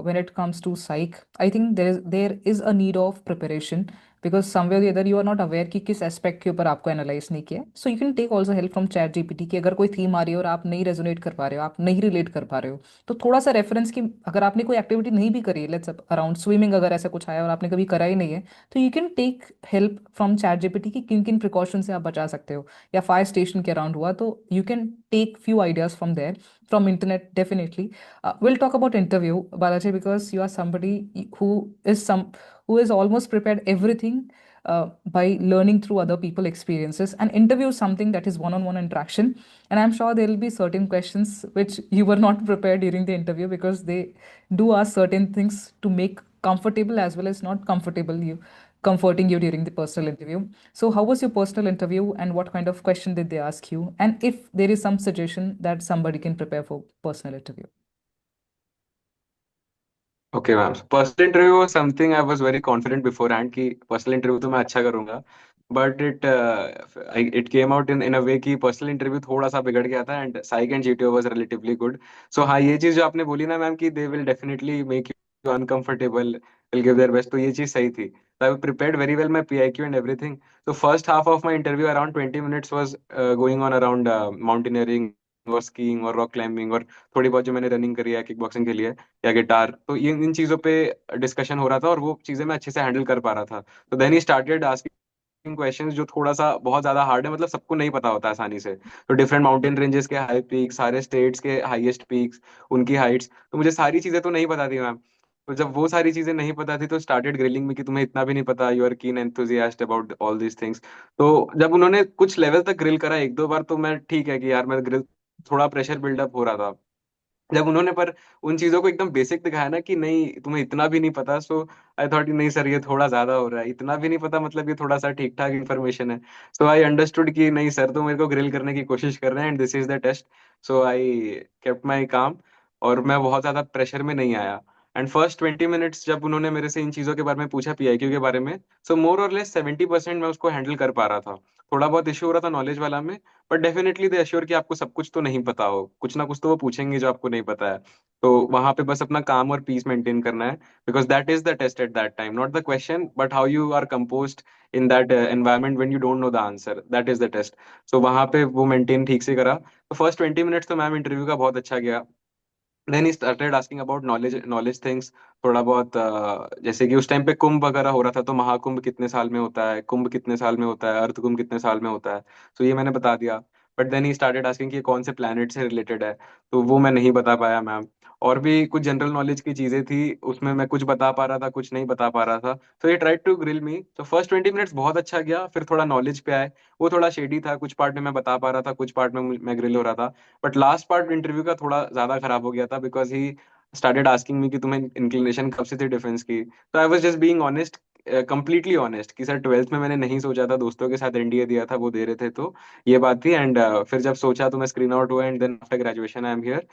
when it comes to psych, I think there is a need of preparation, because somewhere or the other you are not aware कि किस aspect के ऊपर आपको analyze नहीं किया है. So you can take also help from chat GPT कि अगर कोई theme आ रही है और आप नहीं resonate कर पा रहे हो, आप नहीं relate कर पा रहे हो, तो थोड़ा सा reference की, अगर आपने कोई activity नहीं भी करी है, let's अराउंड स्विमिंग अगर ऐसा कुछ आया और आपने कभी करा ही नहीं है, तो you can take help from chat GPT कि किन किन precaution से आप बचा सकते हो, या फायर स्टेशन के अराउंड हुआ तो you can take few ideas from there, from internet definitely. We'll talk about interview, Balaji, because you are somebody who who is almost prepared everything by learning through other people experiences, and interview is something that is one-on-one interaction, and I'm sure there will be certain questions which you were not prepared during the interview, because they do ask certain things to make comfortable as well as not comfortable you comforting you during the personal interview. So how was your personal interview and what kind of question did they ask you? And if there is some suggestion that somebody can prepare for personal interview. Okay ma'am, personal interview something I was very confident beforehand कि पर्सनल इंटरव्यू तो मैं अच्छा करूंगा, but it came out in in a way कि पर्सनल इंटरव्यू थोड़ा सा बिगड़ गया था and psych and GTO was relatively good. So हाँ, ये चीज जो आपने बोली ना मैम कि they will definitely make you uncomfortable, will give their best, तो ये चीज सही थी. आई prepared very well my PIQ and everything. तो first half of my interview around 20 minutes was going on around mountaineering और स्कीइंग और रॉक क्लाइंबिंग और थोड़ी बहुत जो मैंने रनिंग करी है किक बॉक्सिंग के लिए या गिटार, तो ये इन चीजों पे डिस्कशन हो रहा था और वो चीजें मैं अच्छे से हैंडल कर पा रहा था. तो then he started asking questions जो थोड़ा सा बहुत ज्यादा हार्ड है, मतलब सबको नहीं पता होता आसानी से. तो डिफरेंट माउंटेन रेंजेस के हाई पीक्स, सारे स्टेट्स के हाईएस्ट पीक्स, उनकी हाइट्स, तो मुझे सारी चीजें तो नहीं पता थी मैम. तो जब वो सारी चीजें नहीं पता थी तो स्टार्टेड ग्रिलिंग में कि तुम्हें इतना भी नहीं पता, you are keen enthusiast about all these things. तो जब उन्होंने कुछ लेवल तक ग्रिल करा एक दो बार, तो मैं ठीक है कि यार मैं ग्रिल, थोड़ा प्रेशर बिल्डअप हो रहा था. जब उन्होंने पर उन चीजों को एकदम बेसिक दिखाया ना कि नहीं तुम्हें इतना भी नहीं पता, सो आई थॉट नहीं सर ये थोड़ा ज्यादा हो रहा है, इतना भी नहीं पता मतलब ये थोड़ा सा ठीक ठाक इन्फॉर्मेशन है. सो आई अंडरस्टूड कि नहीं सर तो मेरे को ग्रिल करने की कोशिश कर रहे हैं and this is the test. So I kept my calm और मैं बहुत ज्यादा प्रेशर में नहीं आया. एंड फर्स्ट 20 minutes जब उन्होंने मेरे से इन चीजों के बारे में पूछा, पीआईक्यू के बारे में, सो मोर और लेस 70% मैं उसको हैंडल कर पा रहा था. थोड़ा बहुत इश्यू हो रहा था नॉलेज वाला में, बट डेफिनेटली दे अश्योर कि आपको सब कुछ तो नहीं पता हो, कुछ ना कुछ तो वो पूछेंगे जो आपको नहीं पता है. तो वहां पे बस अपना काम और पीस मेंटेन करना है, because that is the test at that time, not the question but how you are composed in that environment when you don't know the answer, that is the test. So वहां पे वो मेंटेन ठीक से करा. तो फर्स्ट 20 minutes तो मैम इंटरव्यू का बहुत अच्छा गया. Then he started asking about knowledge knowledge things, थोड़ा बहुत जैसे कि उस टाइम पे कुंभ वगैरह हो रहा था, तो महाकुंभ कितने साल में होता है, कुंभ कितने साल में होता है, अर्ध कुंभ कितने साल में होता है, तो ये मैंने बता दिया. But then he started asking कि ये कौन से प्लैनेट से रिलेटेड है, तो वो मैं नहीं बता पाया मैम. और भी कुछ जनरल नॉलेज की चीजें थी, उसमें मैं कुछ बता पा रहा था, कुछ नहीं बता पा रहा था. तो ये ट्राइड टू ग्रिल मी. तो फर्स्ट 20 minutes बहुत अच्छा गया, फिर थोड़ा नॉलेज पे आए. वो थोड़ा शेडी था, कुछ पार्ट में मैं बता पा रहा था, कुछ पार्ट में मैं ग्रिल हो रहा था. बट लास्ट पार्ट इंटरव्यू का थोड़ा ज्यादा खराब हो गया था, because he started asking me कि तुम्हें इंक्लिनेशन कब से थी डिफेंस की. तो I was just being honest, completely honest कि सर ट्वेल्थ में मैंने नहीं सोचा था, दोस्तों के साथ एनडीए दिया था, वो दे रहे थे, तो ये बात थी. एंड फिर जब सोचा तो मैं स्क्रीन आउट हुआ and then after graduation I am here.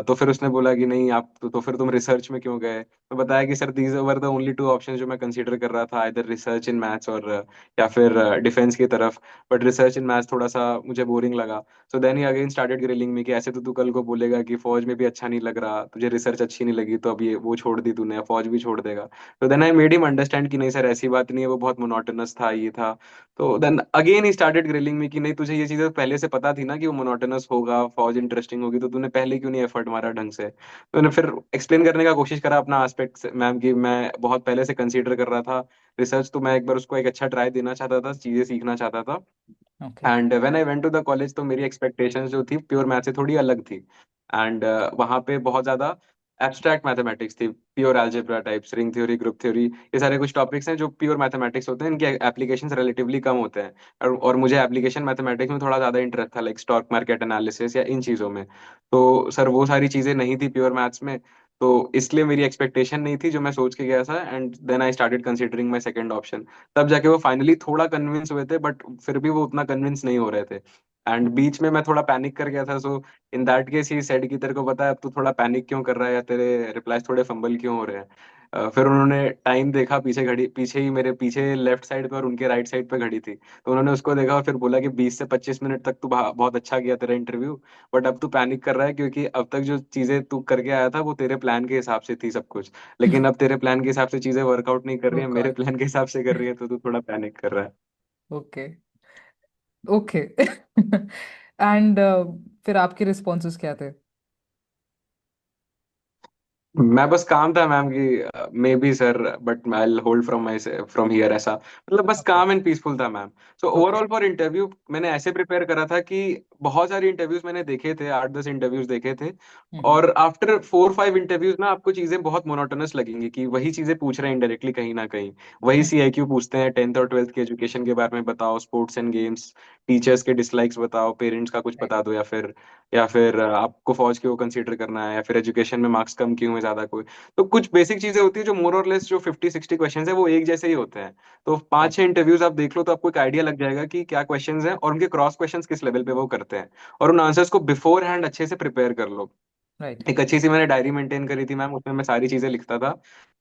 तो फिर उसने बोला कि नहीं आप तो फिर तुम रिसर्च में क्यों गए, तो बताया कि sir these were the only two options जो मैं कंसीडर कर रहा था, इधर रिसर्च इन मैथ्स और या फिर डिफेंस की तरफ. बट रिसर्च इन मैथ्स थोड़ा सा मुझे बोरिंग लगा. So then he again started grilling में कि ऐसे तो तू कल को बोलेगा कि फौज में भी अच्छा नहीं लग रहा तुझे, रिसर्च अच्छी नहीं लगी, तो अब ये वो छोड़ दी तूने, फौज भी छोड़ देगा. तो then I made him understand कि नहीं सर ऐसी बात नहीं है, वो बहुत मोनोटोनस था, ये था. तो then again he started grilling में कि नहीं तुझे ये चीजें पहले से पता थी ना कि वो मोनोटोनस होगा, फौज इंटरेस्टिंग होगी, तो तूने पहले क्यों नहीं एफर्ट मारा ढंग से. तो मैंने फिर एक्सप्लेन करने का कोशिश करा अपना एस्पेक्ट मैम कि मैं बहुत पहले से कंसीडर कर रहा था रिसर्च, तो मैं एक बार उसको एक अच्छा ट्राई देना चाहता था, चीजें सीखना चाहता था. Okay. And when I went to the college तो मेरी एक्सपेक्टेशंस जो थी प्योर मैथ से थोड़ी अलग थी. एंड वहाँ पे बहुत ज्यादा एब्स्ट्रैक्ट मैथमेटिक्स थी, pure algebra types, ring theory, group theory, ये सारे कुछ टॉपिक्स हैं जो प्योर मैथमेटिक्स होते हैं, इनके एप्लीकेशंस रिलेटिवली कम होते हैं. और मुझे एप्लीकेशन मैथमेटिक्स में थोड़ा ज्यादा इंटरेस्ट था, लाइक स्टॉक मार्केट एनालिसिस या इन चीजों में. तो सर वो सारी चीजें नहीं थी प्योर मैथ्स में, तो इसलिए मेरी एक्सपेक्टेशन नहीं थी जो मैं सोच के गया था. And then I started considering my second option. तब जाके वो फाइनली थोड़ा कन्विंस हुए थे, बट फिर भी वो उतना कन्विंस नहीं हो रहे थे. एंड बीच में मैं थोड़ा पैनिक कर गया था. So in that case he said कि तेरे को पता है अब तू थोड़ा पैनिक क्यों कर रहा है या तेरे रिप्लाईज थोड़े फंबल क्यों हो रहे हैं. फिर उन्होंने टाइम देखा, पीछे घड़ी, पीछे ही मेरे पीछे लेफ्ट साइड पे और उनके राइट साइड पे घड़ी थी, तो उन्होंने उसको देखा और फिर बोला कि 20 से 25 मिनट तक तो बहुत अच्छा गया तेरा इंटरव्यू, बट अब तू पैनिक कर रहा है क्योंकि अब तक जो चीजें तू करके आया था वो तेरे प्लान के हिसाब से थी सब कुछ, लेकिन अब तेरे प्लान के हिसाब से चीजें वर्कआउट नहीं कर रही Oh है, मेरे God. प्लान के हिसाब से कर रही है, तो तू थोड़ा पैनिक कर रहा है. Okay. Okay. एंड फिर आपके रिस्पॉन्सेस क्या थे? मैं बस काम था मैम की may be sir, but I hold from my from here, ऐसा मतलब बस Okay. काम एंड पीसफुल था ma'am. So Okay. Overall for interview मैंने ऐसे प्रिपेयर करा था कि बहुत सारे इंटरव्यूज मैंने देखे थे, 8-10 इंटरव्यूज देखे थे. Mm-hmm. और आफ्टर 4-5 इंटरव्यूज ना आपको चीजें बहुत मोनोटोनस लगेंगी कि वही चीजें पूछ रहे हैं इनडायरेक्टली कहीं ना कहीं. वही सीआईक्यू पूछते हैं, 10th और 12th के एजुकेशन के बारे में बताओ, स्पोर्ट्स एंड गेम्स, टीचर्स के डिसलाइक्स बताओ, पेरेंट्स का कुछ Right. बता दो, या फिर आपको फौज क्यों कंसीडर करना है, या फिर एजुकेशन में मार्क्स कम क्यों हुए ज्यादा कोई। तो कुछ बेसिक चीजें होती है जो मोर और लेस जो 50-60 क्वेश्चन है वो एक जैसे ही होते हैं। तो पांच राइट। छह इंटरव्यूज आप देख लो तो आपको एक आइडिया लग जाएगा कि क्या क्वेश्चन हैं और उनके क्रॉस क्वेश्चन किस लेवल पे वो करते हैं। और उन आंसर्स को बिफोर हैंड अच्छे से प्रिपेयर कर लो। राइट। एक अच्छी सी मैंने डायरी मेंटेन करी थी मैम, उसमें मैं सारी चीजें लिखता था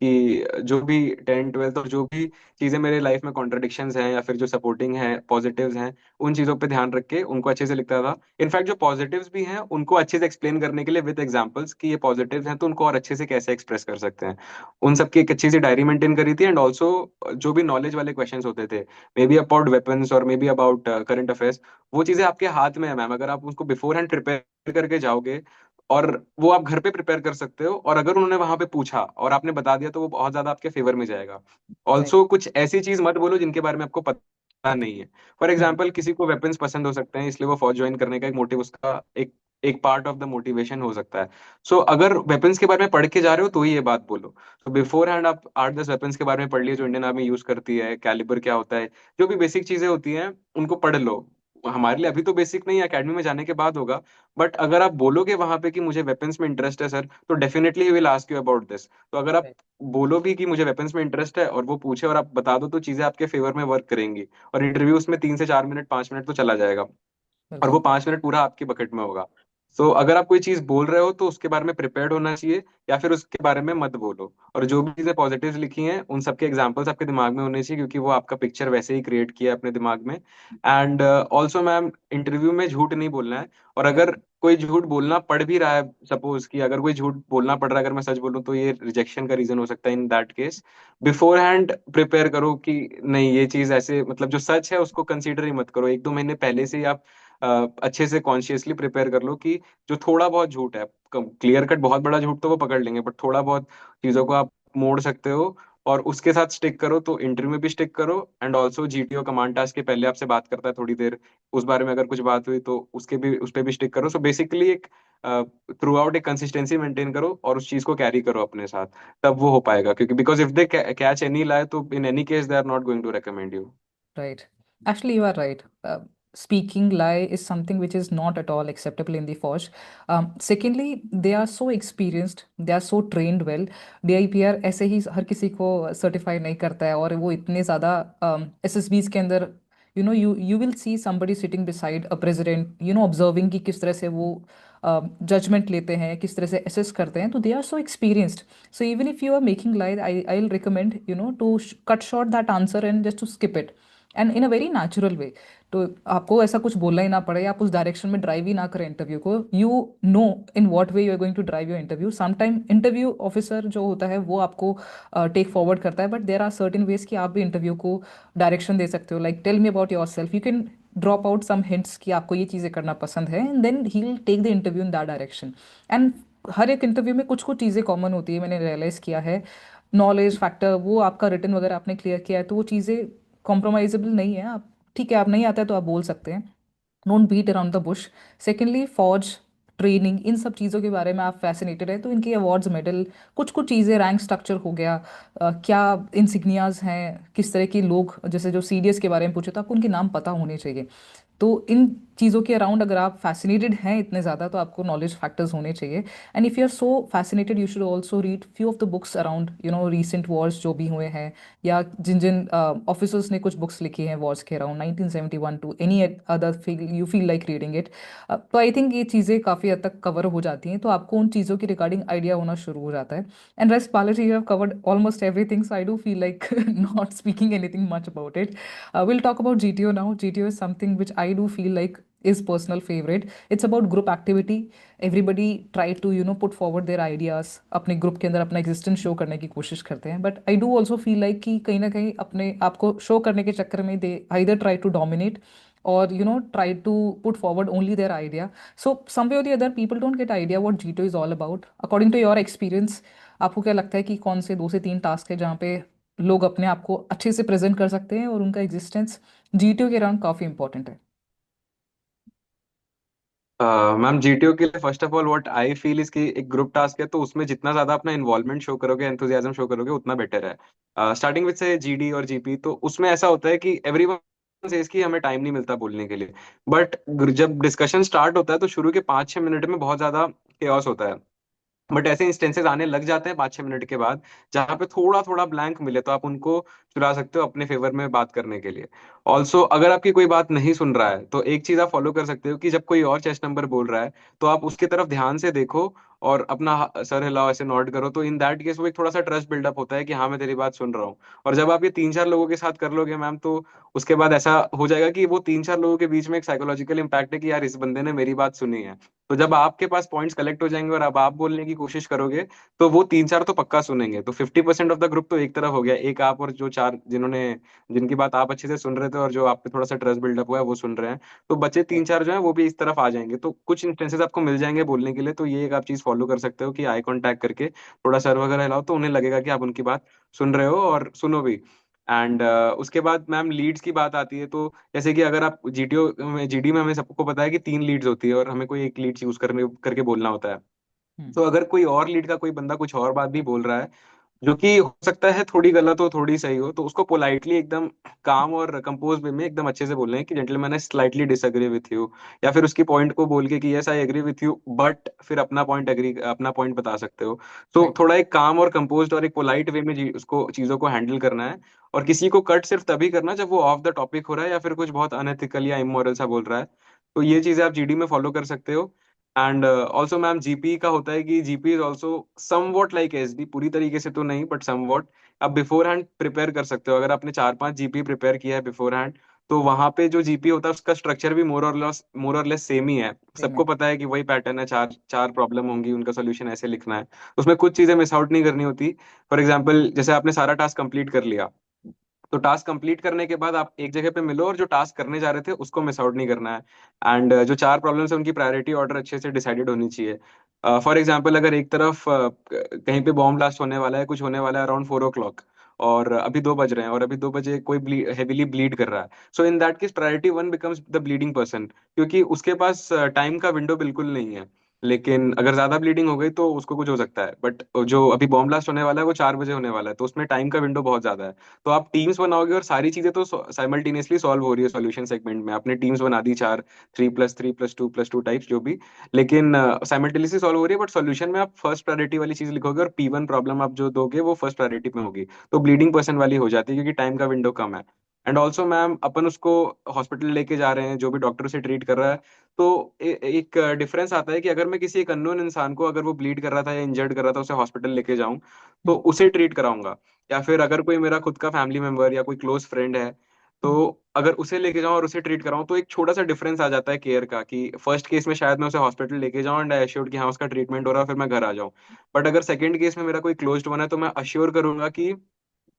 कि जो भी 10th 12th और जो भी चीजें मेरे लाइफ में कॉन्ट्रडिक्शंस हैं या फिर जो सपोर्टिंग है पॉजिटिव्स हैं, उन चीजों पे ध्यान रख के उनको अच्छे से लिखता था। इनफैक्ट जो पॉजिटिव्स भी हैं उनको अच्छे से एक्सप्लेन करने के लिए विद एग्जांपल्स कि ये पॉजिटिव्स हैं तो उनको और अच्छे से कैसे एक्सप्रेस कर सकते हैं, उन सबकी एक अच्छी सी डायरी मेंटेन करी थी। एंड ऑल्सो जो भी नॉलेज वाले क्वेश्चंस होते थे, मे बी अबाउट वेपन्स और may be about current affairs, वो चीजें आपके हाथ में है मैम। अगर आप उसको बिफोर हैंड प्रिपेयर करके जाओगे और वो आप घर पे प्रिपेयर कर सकते हो, और अगर उन्होंने वहां पे पूछा और आपने बता दिया तो वो बहुत ज्यादा आपके फेवर में जाएगा। राइट। ऑल्सो कुछ ऐसी चीज मत बोलो जिनके बारे में आपको पता नहीं है। For hmm. एग्जाम्पल किसी को वेपन्स पसंद हो सकते हैं इसलिए वो फौज ज्वाइन करने का एक मोटिव उसका एक एक पार्ट ऑफ द मोटिवेशन हो सकता है। सो अगर वेपन्स के बारे में पढ़ के जा रहे हो तो ही ये बात बोलो। तो बिफोर हैंड आप 8-10 वेपन्स के बारे में पढ़ लिए जो इंडियन आर्मी यूज करती है, कैलिबर क्या होता है, जो भी बेसिक चीजें होती हैं उनको पढ़ लो। हमारे लिए अभी तो बेसिक नहीं, एकेडमी में जाने के बाद होगा। बट अगर आप बोलोगे वहां पे कि मुझे वेपन्स में इंटरेस्ट है सर, तो definitely he will ask you about this. तो अगर आप राइट। बोलो भी कि मुझे वेपन्स में इंटरेस्ट है और वो पूछे और आप बता दो तो चीजें आपके फेवर में वर्क करेंगी। और इंटरव्यू उसमें 3 से 4 मिनट 5 मिनट तो चला जाएगा, और बिल्कुल। वो 5 मिनट पूरा आपकी बकेट में होगा। सो अगर आप कोई चीज बोल रहे हो तो उसके बारे में प्रिपेयर्ड होना चाहिए, या फिर उसके बारे में मत बोलो। और जो भी चीजें पॉजिटिव लिखी हैं उन सबके एग्जांपल्स आपके दिमाग में होने चाहिए, क्योंकि वो आपका पिक्चर वैसे ही क्रिएट किया है अपने दिमाग में। एंड ऑल्सो मैम, इंटरव्यू में झूठ नहीं बोलना है। और राइट। अगर कोई झूठ बोलना पड़ भी रहा है, सपोज कि अगर कोई झूठ बोलना पड़ रहा है, अगर मैं सच बोलूं तो ये रिजेक्शन का रीजन हो सकता है। इन that case beforehand prepare करो कि नहीं ये चीज ऐसे, मतलब जो सच है उसको कंसीडर ही मत करो। 1-2 महीने पहले से ही आप अच्छे से कॉन्शियसली प्रिपेयर कर लो कि जो थोड़ा बहुत झूठ है, क्लियर कट बहुत बड़ा झूठ तो वो पकड़ लेंगे, बट थोड़ा बहुत चीजों को आप मोड़ सकते हो और उसके साथ स्टिक करो। तो इंटरव्यू में भी स्टिक करो। And also GTO command task के पहले आपसे बात करता है थोड़ी देर, उस बारे में अगर कुछ बात हुई तो उसके भी उस पर भी स्टिक करो। सो बेसिकली एक थ्रू आउट एक कंसिस्टेंसी मेंटेन करो और उस चीज को कैरी करो अपने साथ, तब वो हो पाएगा। क्योंकि because if they catch any lie तो in any case they are not going to recommend you. Right. Actually, you are right. Speaking lie is something which is not at all acceptable in the force. Secondly, they are so experienced, they are so trained well. DIPR ऐसे ही हर किसी को सर्टिफाई नहीं करता है, और वो इतने ज़्यादा SSBs के अंदर you will see somebody sitting beside a president, observing कि किस तरह से वो जजमेंट लेते हैं, किस तरह से असेस करते हैं, तो they are so experienced. So even if you are making lie, I'll recommend to cut short that answer and just to skip it, and in a very natural way. तो आपको ऐसा कुछ बोलना ही ना पड़े, आप उस डायरेक्शन में ड्राइव ही ना करें इंटरव्यू को. You know in what way you are going to drive your interview. Sometime interview officer जो होता है वो आपको टेक फॉरवर्ड करता है, but there are certain ways कि आप भी इंटरव्यू को डायरेक्शन दे सकते हो. Like tell me about yourself, you can drop out some hints कि आपको ये चीज़ें करना पसंद है, and then he will take the interview in that direction. And हर एक इंटरव्यू में कुछ कुछ चीज़ें कॉमन होती है, मैंने रियलाइज़ किया है. नॉलेज फैक्टर, वो आपका रिटर्न वगैरह आपने क्लियर किया है तो वो चीज़ें कॉम्प्रोमाइजेबल नहीं है. आप ठीक है, आप नहीं आता है तो आप बोल सकते हैं. Don't beat around the bush. Secondly, फौज ट्रेनिंग, इन सब चीज़ों के बारे में आप फैसिनेटेड है तो इनके अवार्ड्स मेडल, कुछ कुछ चीज़ें, रैंक स्ट्रक्चर हो गया, क्या इंसिग्नियाज हैं, किस तरह के लोग, जैसे जो सीडीएस के बारे में पूछे तो आपको उनके नाम पता होने चाहिए. तो इन चीज़ों के अराउंड अगर आप फैसिनेटेड हैं इतने ज़्यादा तो आपको नॉलेज फैक्टर्स होने चाहिए. And if you are so fascinated, you should also read few of the books around recent wars जो भी हुए हैं, या जिन जिन ऑफिसर्स ने कुछ बुक्स लिखी हैं वॉर्स के around 1971 to any other feel you feel like reading it. तो आई थिंक ये चीज़ें काफ़ी हद तक कवर हो जाती हैं, तो आपको उन चीज़ों के रिगार्डिंग आइडिया होना शुरू हो जाता है. And rest, Balaji, you have covered almost everything, so I do feel like not speaking anything much about it. We'll talk about GTO now. GTO is something which I do feel like is personal favorite. It's about group activity. Everybody try to put forward their ideas. अपने ग्रुप के अंदर अपना एग्जिस्टेंस शो करने की कोशिश करते हैं, but I do also feel like कि कहीं ना कहीं अपने आप को शो करने के चक्कर में they either try to dominate or try to put forward only their idea. So some way or the other people don't get idea what GTO is all about. According to your experience, आपको क्या लगता है कि कौन से 2 से 3 टास्क है जहाँ पे लोग अपने आप को अच्छे से प्रेजेंट कर सकते हैं और उनका एग्जिस्टेंस जीटीओ के अराउंड काफी इंपॉर्टेंट है? मैम जीटीओ के लिए first of all what I feel is कि एक ग्रुप टास्क है तो उसमें जितना ज्यादा अपना इन्वॉल्वमेंट शो करोगे, एंथुजियाज्म शो करोगे, उतना बेटर है। स्टार्टिंग विद से जीडी और जीपी, तो उसमें ऐसा होता है कि एवरीवन सेज कि हमें टाइम नहीं मिलता बोलने के लिए। बट जब डिस्कशन स्टार्ट होता है तो शुरू के 5-6 मिनट में बहुत ज्यादा केओस होता है। बट ऐसे इंस्टेंसेस आने लग जाते हैं 5-6 मिनट के बाद, जहाँ पे थोड़ा थोड़ा ब्लैंक मिले, तो आप उनको चुरा सकते हो अपने फेवर में बात करने के लिए। ऑल्सो अगर आपकी कोई बात नहीं सुन रहा है, तो एक चीज आप फॉलो कर सकते हो कि जब कोई और चेस्ट नंबर बोल रहा है, तो आप उसकी तरफ ध्यान से देखो और अपना सर हिलाओ, ऐसे नॉट करो, तो इन दैट केस वो एक थोड़ा सा ट्रस्ट बिल्डअप होता है कि हाँ मैं तेरी बात सुन रहा हूँ। और जब आप ये 3-4 लोगों के साथ कर लोगे मैम, तो उसके बाद ऐसा हो जाएगा कि वो 3-4 लोगों के बीच में एक साइकोलॉजिकल इम्पैक्ट है कि यार इस बंदे ने मेरी बात सुनी है। तो जब आपके पास पॉइंट्स कलेक्ट हो जाएंगे और अब आप बोलने की कोशिश करोगे, तो वो 3-4 तो पक्का सुनेंगे। तो 50% ऑफ द ग्रुप तो एक तरफ हो गया, एक आप और जो चार जिन्होंने जिनकी बात आप अच्छे से सुन रहे थे और जो आप पे थोड़ा सा ट्रस्ट बिल्डअप हुआ है वो सुन रहे हैं। तो बचे 3-4 जो है वो भी इस तरफ आ जाएंगे, तो कुछ इंस्टेंसेस आपको मिल जाएंगे बोलने के लिए। तो ये एक आप चीज फॉलो कर सकते हो कि आई कांटेक्ट करके थोड़ा सर वगैरह हिलाओ, तो उन्हें लगेगा कि आप उनकी बात सुन रहे हो और सुनो भी। एंड उसके बाद मैम लीड्स की बात आती है। तो जैसे कि अगर आप जीटीओ में जीडी में हमें सबको पता है कि 3 लीड्स होती है और हमें कोई एक लीड चूज करने करके बोलना होता है। हम्म। तो अगर कोई और लीड का कोई बंदा कुछ और बात भी बोल रहा है, जो कि हो सकता है थोड़ी गलत हो थोड़ी सही हो, तो उसको पोलाइटली एकदम काम और कंपोज वे में एकदम अच्छे से बोलना है कि gentleman I slightly disagree with you. या फिर उसकी पॉइंट को बोल के कि yes I agree with you, but फिर अपना पॉइंट बता सकते हो। तो राइट। थोड़ा एक काम और कंपोज्ड और एक पोलाइट वे में उसको चीजों को हैंडल करना है। और किसी को कट सिर्फ तभी करना जब वो ऑफ द टॉपिक हो रहा है या फिर कुछ बहुत अनएथिकल या इमोरल सा बोल रहा है। तो ये चीजें आप जीडी में फॉलो कर सकते हो। एंड ऑल्सो मैम जीपी का होता है कि GP is also somewhat like SD, पूरी तरीके से तो नहीं बट समवॉट। आप बिफोर हैंड प्रिपेयर कर सकते हो। अगर आपने 4-5 जीपी प्रिपेयर किया है बिफोर हैंड, तो वहां पे जो जीपी होता है उसका स्ट्रक्चर भी मोर और लेस सेम ही है। सेम सबको है। पता है कि वही पैटर्न है, चार चार प्रॉब्लम होंगी, उनका सोल्यूशन ऐसे लिखना है। उसमें कुछ चीजें मिस आउट नहीं करनी होती। फॉर एग्जाम्पल जैसे आपने सारा टास्क कंप्लीट कर लिया, तो टास्क कंप्लीट करने के बाद आप एक जगह पे मिलो और जो टास्क करने जा रहे थे उसको मिस आउट नहीं करना है। एंड जो 4 प्रॉब्लम्स है उनकी प्रायोरिटी ऑर्डर अच्छे से डिसाइडेड होनी चाहिए। फॉर एग्जाम्पल अगर एक तरफ कहीं पे बॉम्ब ब्लास्ट होने वाला है, कुछ होने वाला है अराउंड 4 o'clock, और अभी 2 बज रहे हैं और अभी 2 बजे कोई हेविली ब्लीड कर रहा है, so in that case priority 1 becomes the bleeding person, क्योंकि उसके पास टाइम का विंडो बिल्कुल नहीं है। लेकिन अगर ज्यादा ब्लीडिंग हो गई तो उसको कुछ हो सकता है, बट जो अभी बॉम्ब ब्लास्ट होने वाला है वो 4 बजे होने वाला है, तो उसमें टाइम का विंडो बहुत ज्यादा है। तो आप टीम्स बनाओगे और सारी चीजें तो साइमल्टेनियसली सॉल्व हो रही है सॉल्यूशन सेगमेंट में, आपने टीम्स बना दी चार, 3+3+2+2 टाइप्स जो भी, लेकिन साइमल्टेनियसली सॉल्व हो रही है। बट सॉल्यूशन में आप फर्स्ट प्रायोरिटी वाली चीज लिखोगे और P1 प्रॉब्लम आप जो दोगे वो फर्स्ट प्रायोरिटी में होगी, तो ब्लीडिंग पर्सन वाली हो जाती है क्योंकि टाइम का विंडो कम है। एंड ऑल्सो मैम अपन उसको हॉस्पिटल लेके जा रहे हैं, जो भी डॉक्टर उसे ट्रीट कर रहा है, तो एक डिफरेंस आता है कि अगर मैं किसी एक अननोन इंसान को, अगर वो ब्लीड कर रहा था या इंजर्ड कर रहा था, उसे हॉस्पिटल लेके जाऊं, तो हम्म। उसे ट्रीट कराऊंगा। या फिर अगर कोई मेरा खुद का फैमिली मेंबर या कोई क्लोज फ्रेंड है, तो हम्म। अगर उसे लेके जाऊं और उसे ट्रीट कराऊं, तो एक छोटा सा डिफरेंस आ जाता है केयर का, कि फर्स्ट केस में शायद मैं उसे हॉस्पिटल लेके जाऊं एंड आई एश्योर्ड कि हाँ उसका ट्रीटमेंट हो रहा है, फिर मैं घर आ जाऊं। बट अगर सेकंड केस में मेरा कोई क्लोज्ड वन है, तो मैं अश्योर करूंगा कि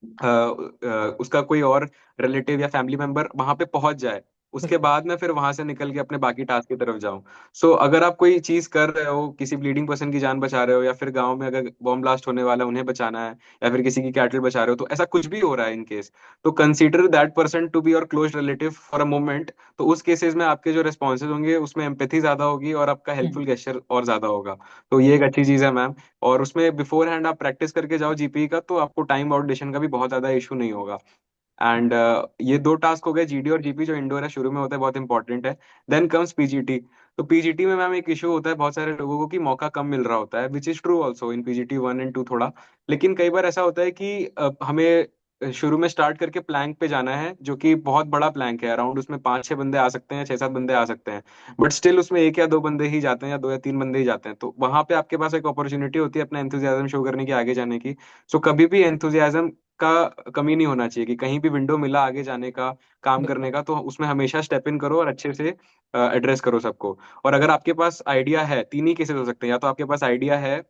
उसका कोई और रिलेटिव या फैमिली मेंबर वहां पे पहुंच जाए, उसके बिल्कुल। बाद मैं फिर वहां से निकल के अपने बाकी टास्क की तरफ जाऊं। सो अगर आप कोई चीज कर रहे हो, किसी ब्लीडिंग पर्सन की जान बचा रहे हो, या फिर गांव में अगर बॉम्ब ब्लास्ट होने वाला है उन्हें बचाना है, या फिर किसी की कैटल बचा रहे हो, तो ऐसा कुछ भी हो रहा है इन केस, तो consider that person to be your close relative for a moment. तो उस केसेस में आपके जो रिस्पॉन्सेज होंगे उसमें एम्पैथी ज्यादा होगी और आपका हम्म। हेल्पफुल गेस्चर और ज्यादा होगा। तो ये एक अच्छी चीज है मैम। और उसमें बिफोर हैंड आप प्रैक्टिस करके जाओ जीपी का, तो आपको टाइम आउटडेशन का भी बहुत ज्यादा इशू नहीं होगा। एंड ये 2 टास्क हो गए, जीडी और जीपी, जो इंडोर है शुरू में होता है, बहुत इंपॉर्टेंट है। Then comes PGT. तो पीजीटी में मैम एक इशू होता है बहुत सारे लोगों को कि मौका कम मिल रहा होता है, which is true also in PGT 1 and 2 थोड़ा। लेकिन कई बार ऐसा होता है कि हमें शुरू में स्टार्ट करके प्लैंक पे जाना है, जो कि बहुत बड़ा प्लैंक है, अराउंड उसमें 5-6 बंदे आ सकते हैं, 6-7 बंदे आ सकते हैं। बट स्टिल उसमें 1 या 2 बंदे ही जाते हैं, या 2 या 3 बंदे ही जाते हैं, तो वहां पे आपके पास एक अपॉर्चुनिटी होती है अपना एंथुजियाज्म शो करने की, आगे जाने की। सो कभी भी एंथुजियाज्म का कमी नहीं होना चाहिए, कि कहीं भी विंडो मिला आगे जाने का, काम करने बिल्कुल। का, तो उसमें हमेशा स्टेप इन करो और अच्छे से एड्रेस करो सबको। और अगर आपके पास आइडिया है, 3 ही केसेस हो सकते हैं, या तो आपके पास आइडिया है,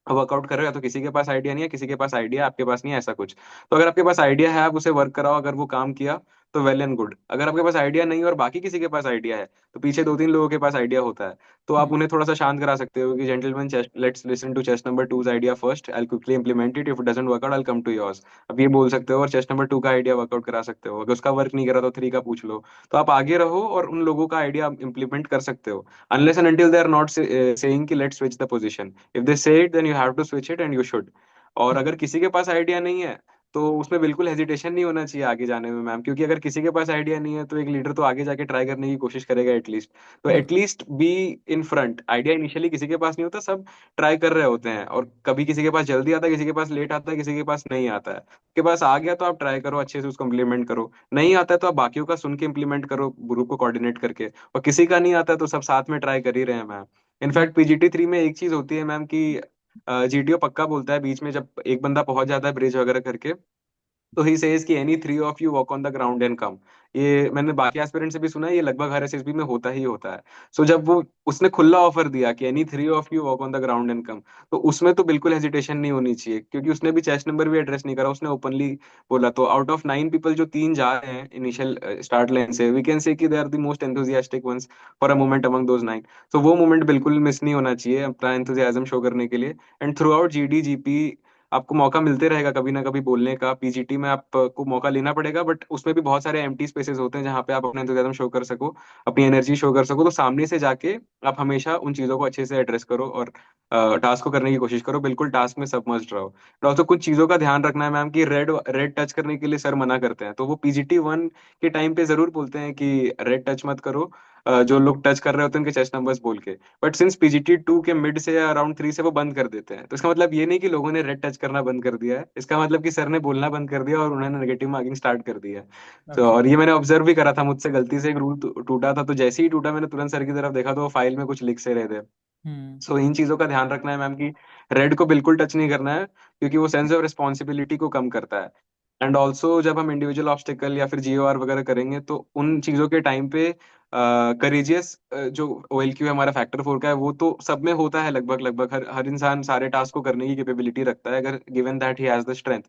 वर्कआउट कर रहे हो, या तो किसी के पास आइडिया नहीं है, किसी के पास आइडिया आपके पास नहीं है, ऐसा कुछ। तो अगर आपके पास आइडिया है, आप उसे वर्क कराओ, अगर वो काम किया तो वेल एंड गुड। अगर आपके पास आइडिया नहीं है और बाकी किसी के पास आइडिया है, तो पीछे 2-3 लोगों के पास आइडिया होता है, तो आप हम्म। उन्हें थोड़ा सा शांत करा सकते हो कि gentleman, let's listen to chest number 2 idea first, I quickly implement it, if it doesn't work out I come to yours. अब ये बोल सकते हो और चेस्ट नंबर 2 का आइडिया वर्कआउट करा सकते हो। अगर उसका वर्क नहीं करा तो 3 का पूछ लो। तो आप आगे रहो और उन लोगों का आइडिया इंप्लीमेंट कर सकते हो, unless and until they are not saying कि let's switch the position. If they say it then you have to switch it and you should. और अगर किसी के पास आइडिया नहीं है, तो उसमें बिल्कुल हेजिटेशन नहीं होना चाहिए आगे जाने में मैम, क्योंकि अगर किसी के पास आइडिया नहीं है तो एक लीडर तो आगे जाके ट्राई करने की कोशिश करेगा एटलीस्ट। तो हम्म। At least be in front. Idea initially किसी के पास नहीं होता, सब ट्राई कर रहे होते हैं, और कभी किसी के पास जल्दी आता है, किसी के पास लेट आता है, किसी के पास नहीं आता है। के पास आ गया तो आप ट्राई करो अच्छे से उसको इम्प्लीमेंट करो, नहीं आता है तो आप बाकियों का सुन के इम्प्लीमेंट करो ग्रुप को कोऑर्डिनेट करके, और किसी का नहीं आता है तो सब साथ में ट्राई कर ही रहे हैं मैम। इनफैक्ट पीजीटी 3 में एक चीज होती है मैम कि जीटीओ पक्का बोलता है बीच में जब एक बंदा पहुंच जाता है ब्रिज वगैरह करके, तो ही सेज कि any three of you walk on the ground and come. ये मैंने बाकी एस्पिरेंट से भी सुना है, ये लगभग हर एसएसबी में होता ही होता है। सो जब वो उसने खुला ऑफर दिया कि any three of you walk on the ground and come, तो उसमें तो बिल्कुल हेजिटेशन नहीं होनी चाहिए, क्योंकि उसने भी चेस्ट नंबर भी एड्रेस नहीं करा, उसने ओपनली बोला। तो आउट ऑफ 9 पीपल जो 3 जा रहे हैं इनिशियल स्टार्ट लाइन से, वी कैन से कि they are the most enthusiastic ones for a moment among those 9। तो वो मोमेंट बिल्कुल मिस नहीं होना चाहिए अपना एंथुजियाज्म शो करने के लिए। And through out GD GP आपको मौका मिलते रहेगा कभी ना कभी बोलने का, पीजीटी में आपको मौका लेना पड़ेगा, बट उसमें भी बहुत सारे एम्प्टी स्पेसेस होते हैं जहाँ पे आप अपना एंथुसियाज्म शो कर सको, अपनी एनर्जी शो कर सको। तो सामने से जाके आप हमेशा उन चीजों को अच्छे से एड्रेस करो और टास्क को करने की कोशिश करो, बिल्कुल टास्क में सबमर्ज्ड रहो। और ऑल्सो कुछ चीजों का ध्यान रखना है मैम कि रेड रेड टच करने के लिए सर मना करते हैं, तो वो पीजीटी 1 के टाइम पे जरूर बोलते हैं कि रेड टच मत करो, जो लोग टच कर रहे होते हैं उनके चेस्ट नंबर्स बोल के। बट सिंस पीजीटी 2 के मिड से या अराउंड 3 से वो बंद कर देते हैं, तो इसका मतलब ये नहीं कि लोगों ने रेड टच करना बंद कर दिया है, इसका मतलब कि सर ने बोलना बंद कर दिया और उन्होंने नेगेटिव मार्किंग स्टार्ट कर दिया है। तो ओके। और ये मैंने ऑब्जर्व भी करा था, मुझसे गलती से एक रूल टूटा था, तो जैसे ही टूटा मैंने तुरंत सर की तरफ देखा तो वो फाइल में कुछ लिख से रहे थे। हम्म। सो इन चीजों का ध्यान रखना है मैम कि रेड को बिल्कुल टच नहीं करना है, क्योंकि वो सेंस ऑफ रिस्पॉन्सिबिलिटी को कम करता है। एंड ऑल्सो जब हम इंडिविजुअल ऑब्स्टिकल या फिर जीओआर वगैरह करेंगे तो उन चीजों के टाइम पे करेजियस जो ओएलक्यू है हमारा फैक्टर 4 का है, वो तो सब में होता है लगभग लगभग, हर हर इंसान सारे टास्क को करने की कैपेबिलिटी रखता है अगर given that he has the strength.